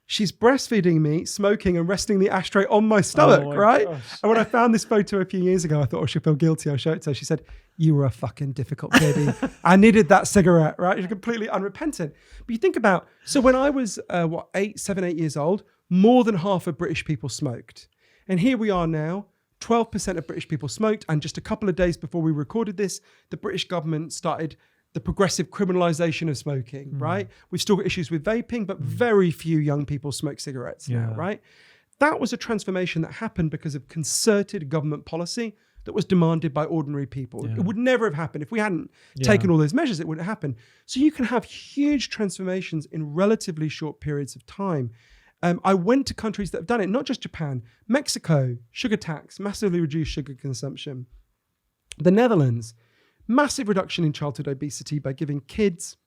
She's breastfeeding me, smoking and resting the ashtray on my stomach, right? Gosh. And when I found this photo a few years ago, I thought, oh, she'll feel guilty. I'll show it to her. She said, you were a fucking difficult baby. I needed that cigarette, right? You're completely unrepentant. But you think about, so when I was, 7, 8 years old, more than half of British people smoked. And here we are now, 12% of British people smoked, and just a couple of days before we recorded this, the British government started the progressive criminalization of smoking, right? We've still got issues with vaping, but very few young people smoke cigarettes now, right? That was a transformation that happened because of concerted government policy that was demanded by ordinary people. It would never have happened. If we hadn't taken all those measures, it wouldn't happen. So you can have huge transformations in relatively short periods of time. I went to countries that have done it, not just Japan, Mexico, sugar tax, massively reduced sugar consumption. The Netherlands, massive reduction in childhood obesity by giving kids,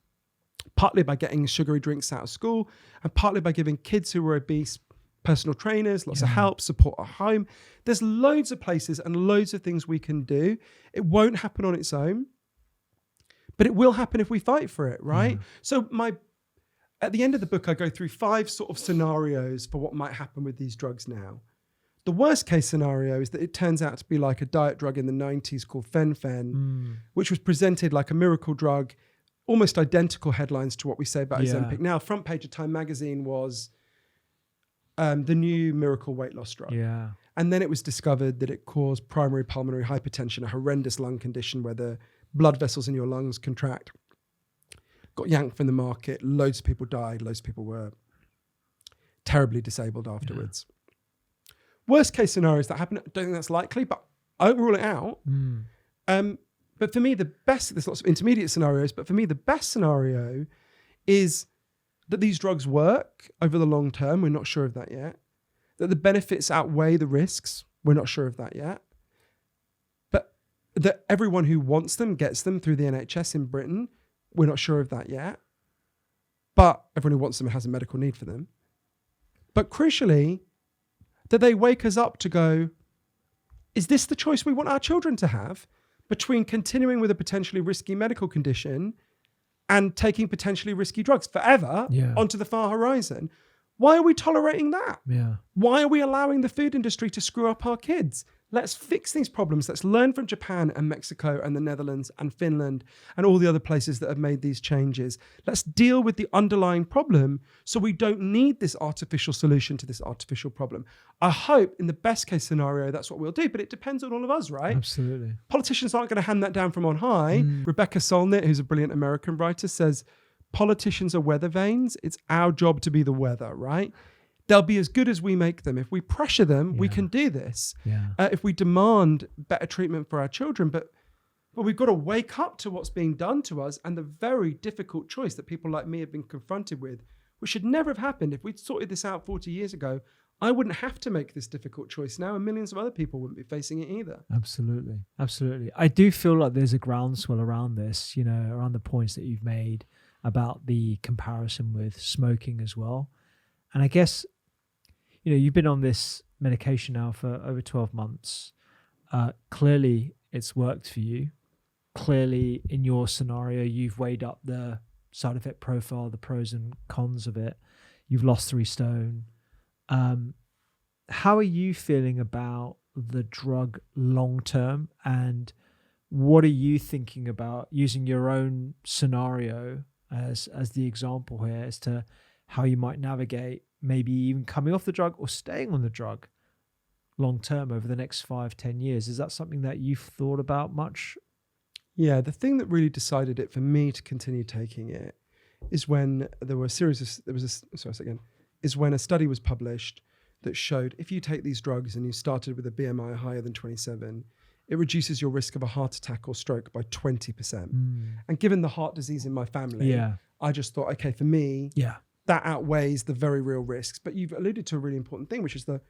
partly by getting sugary drinks out of school, and partly by giving kids who were obese personal trainers, lots of help, support at home. There's loads of places and loads of things we can do. It won't happen on its own, but it will happen if we fight for it, right? So at the end of the book, I go through 5 sort of scenarios for what might happen with these drugs now. The worst case scenario is that it turns out to be like a diet drug in the 90s called fen-phen, which was presented like a miracle drug, almost identical headlines to what we say about Ozempic. Now, front page of Time magazine was the new miracle weight loss drug. And then it was discovered that it caused primary pulmonary hypertension, a horrendous lung condition where the blood vessels in your lungs contract. Got yanked from the market. Loads of people died. Loads of people were terribly disabled afterwards. Worst case scenarios that happen, I don't think that's likely, but I don't rule it out. But for me, the best, there's lots of intermediate scenarios, but for me, the best scenario is that these drugs work over the long term. We're not sure of that yet. That the benefits outweigh the risks. We're not sure of that yet. But that everyone who wants them gets them through the NHS in Britain. We're not sure of that yet. But everyone who wants them has a medical need for them. But crucially, that they wake us up to go, is this the choice we want our children to have between continuing with a potentially risky medical condition and taking potentially risky drugs forever onto the far horizon? Why are we tolerating that? Why are we allowing the food industry to screw up our kids? Let's fix these problems. Let's learn from Japan and Mexico and the Netherlands and Finland and all the other places that have made these changes. Let's deal with the underlying problem so we don't need this artificial solution to this artificial problem. I hope in the best case scenario, that's what we'll do, but it depends on all of us, right? Absolutely. Politicians aren't going to hand that down from on high. Rebecca Solnit, who's a brilliant American writer, says, politicians are weather vanes. It's our job to be the weather, right? They'll be as good as we make them. If we pressure them, we can do this. If we demand better treatment for our children, but we've got to wake up to what's being done to us and the very difficult choice that people like me have been confronted with, which should never have happened. If we'd sorted this out 40 years ago, I wouldn't have to make this difficult choice now, and millions of other people wouldn't be facing it either. Absolutely. Absolutely. I do feel like there's a groundswell around this, you know, around the points that you've made about the comparison with smoking as well. And I guess, you know, you've been on this medication now for over 12 months. Clearly, it's worked for you. Clearly, in your scenario, you've weighed up the side effect profile, the pros and cons of it. You've lost 3 stone. How are you feeling about the drug long term? And what are you thinking about using your own scenario as the example here as to how you might navigate maybe even coming off the drug or staying on the drug long term over the next 5-10 years? Is that something that you've thought about much? Yeah, the thing that really decided it for me to continue taking it is when is when a study was published that showed if you take these drugs and you started with a BMI higher than 27, it reduces your risk of a heart attack or stroke by 20%. And given the heart disease in my family, I just thought, okay, for me, that outweighs the very real risks. But you've alluded to a really important thing, which is the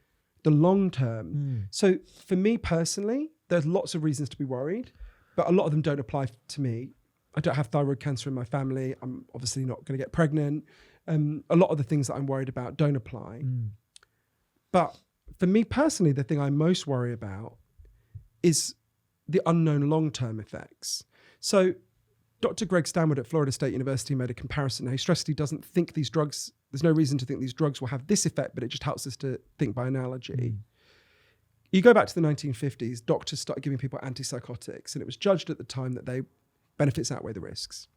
long term. So for me personally, there's lots of reasons to be worried, but a lot of them don't apply to me. I don't have thyroid cancer in my family. I'm obviously not going to get pregnant. A lot of the things that I'm worried about don't apply. But for me personally, the thing I most worry about is the unknown long-term effects. So Dr. Greg Stanwood at Florida State University made a comparison. Now, he stressed he doesn't think these drugs, there's no reason to think these drugs will have this effect, but it just helps us to think by analogy. You go back to the 1950s, doctors started giving people antipsychotics, and it was judged at the time that they benefits outweigh the risks.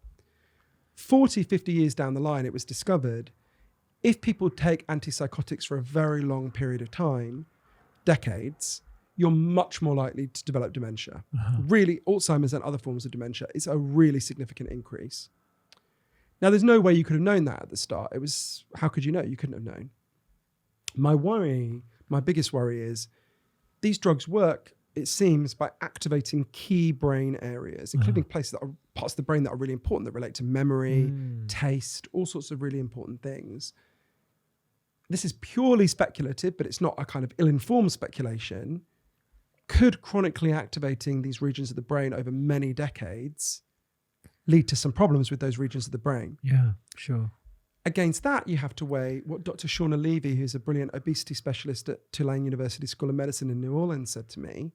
40, 50 years down the line, it was discovered if people take antipsychotics for a very long period of time, decades, you're much more likely to develop dementia. Really, Alzheimer's and other forms of dementia is a really significant increase. Now, there's no way you could have known that at the start. It was, how could you know? You couldn't have known. My biggest worry is these drugs work, it seems, by activating key brain areas, including places that are parts of the brain that are really important, that relate to memory, taste, all sorts of really important things. This is purely speculative, but it's not a kind of ill-informed speculation. Could chronically activating these regions of the brain over many decades lead to some problems with those regions of the brain? Yeah, sure. Against that, you have to weigh what Dr. Shauna Levy, who's a brilliant obesity specialist at Tulane University School of Medicine in New Orleans, said to me.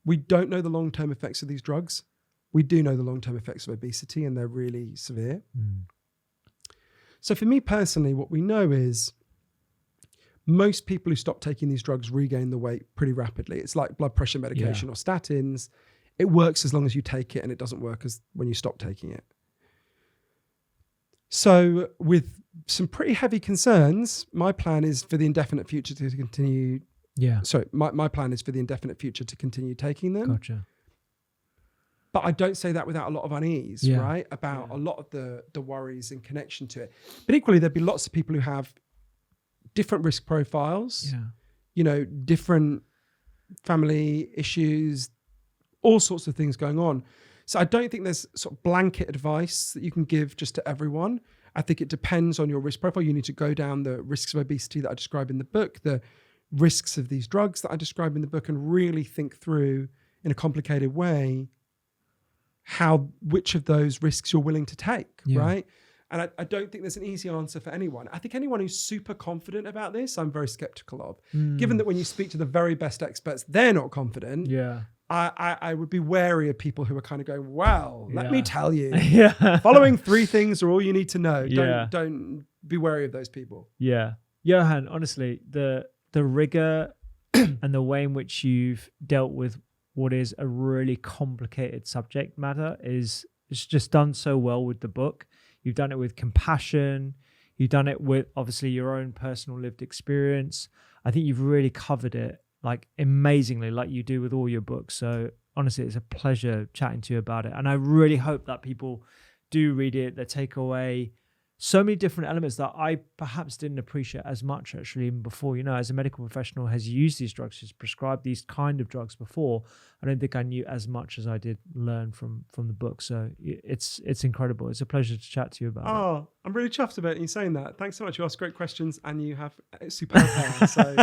We don't know the long-term effects of these drugs. We do know the long-term effects of obesity, and they're really severe. So for me personally, what we know is most people who stop taking these drugs regain the weight pretty rapidly. It's like blood pressure medication or statins. It works as long as you take it, and it doesn't work as when you stop taking it. So with some pretty heavy concerns, my plan is for the indefinite future to continue. So my plan is for the indefinite future to continue taking them. Gotcha. But I don't say that without a lot of unease, right? About a lot of the worries in connection to it. But equally, there'd be lots of people who have different risk profiles, you know, different family issues, all sorts of things going on. So I don't think there's sort of blanket advice that you can give just to everyone. I think it depends on your risk profile. You need to go down the risks of obesity that I describe in the book, the risks of these drugs that I describe in the book, and really think through in a complicated way which of those risks you're willing to take, right? And I don't think there's an easy answer for anyone. I think anyone who's super confident about this, I'm very skeptical of. Given that when you speak to the very best experts, they're not confident. I would be wary of people who are kind of going, well, let me tell you, following 3 things are all you need to know. Don't be wary of those people. Johann, honestly, the rigor and the way in which you've dealt with what is a really complicated subject matter is it's just done so well with the book. You've done it with compassion. You've done it with obviously your own personal lived experience. I think you've really covered it like amazingly, like you do with all your books. So honestly, it's a pleasure chatting to you about it. And I really hope that people do read it, they take away so many different elements that I perhaps didn't appreciate as much actually even before. You know, as a medical professional has used these drugs, has prescribed these kind of drugs before, I don't think I knew as much as I did learn from the book. So it's incredible. It's a pleasure to chat to you about it. Oh, I'm really chuffed about you saying that. Thanks so much. You ask great questions and you have superb hair. So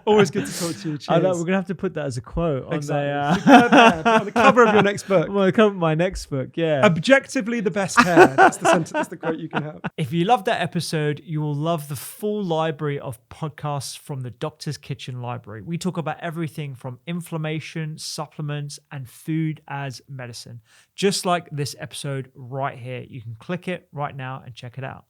always good to talk to you. Cheers. I know, we're going to have to put that as a quote on Superb hair. Put on the cover of your next book. On the cover of my next book, yeah. Objectively the best hair. That's the sentence, that's the quote you can have. If you loved that episode, you will love the full library of podcasts from the Doctor's Kitchen Library. We talk about everything from inflammation, supplements, and food as medicine. Just like this episode right here. You can click it right now and check it out.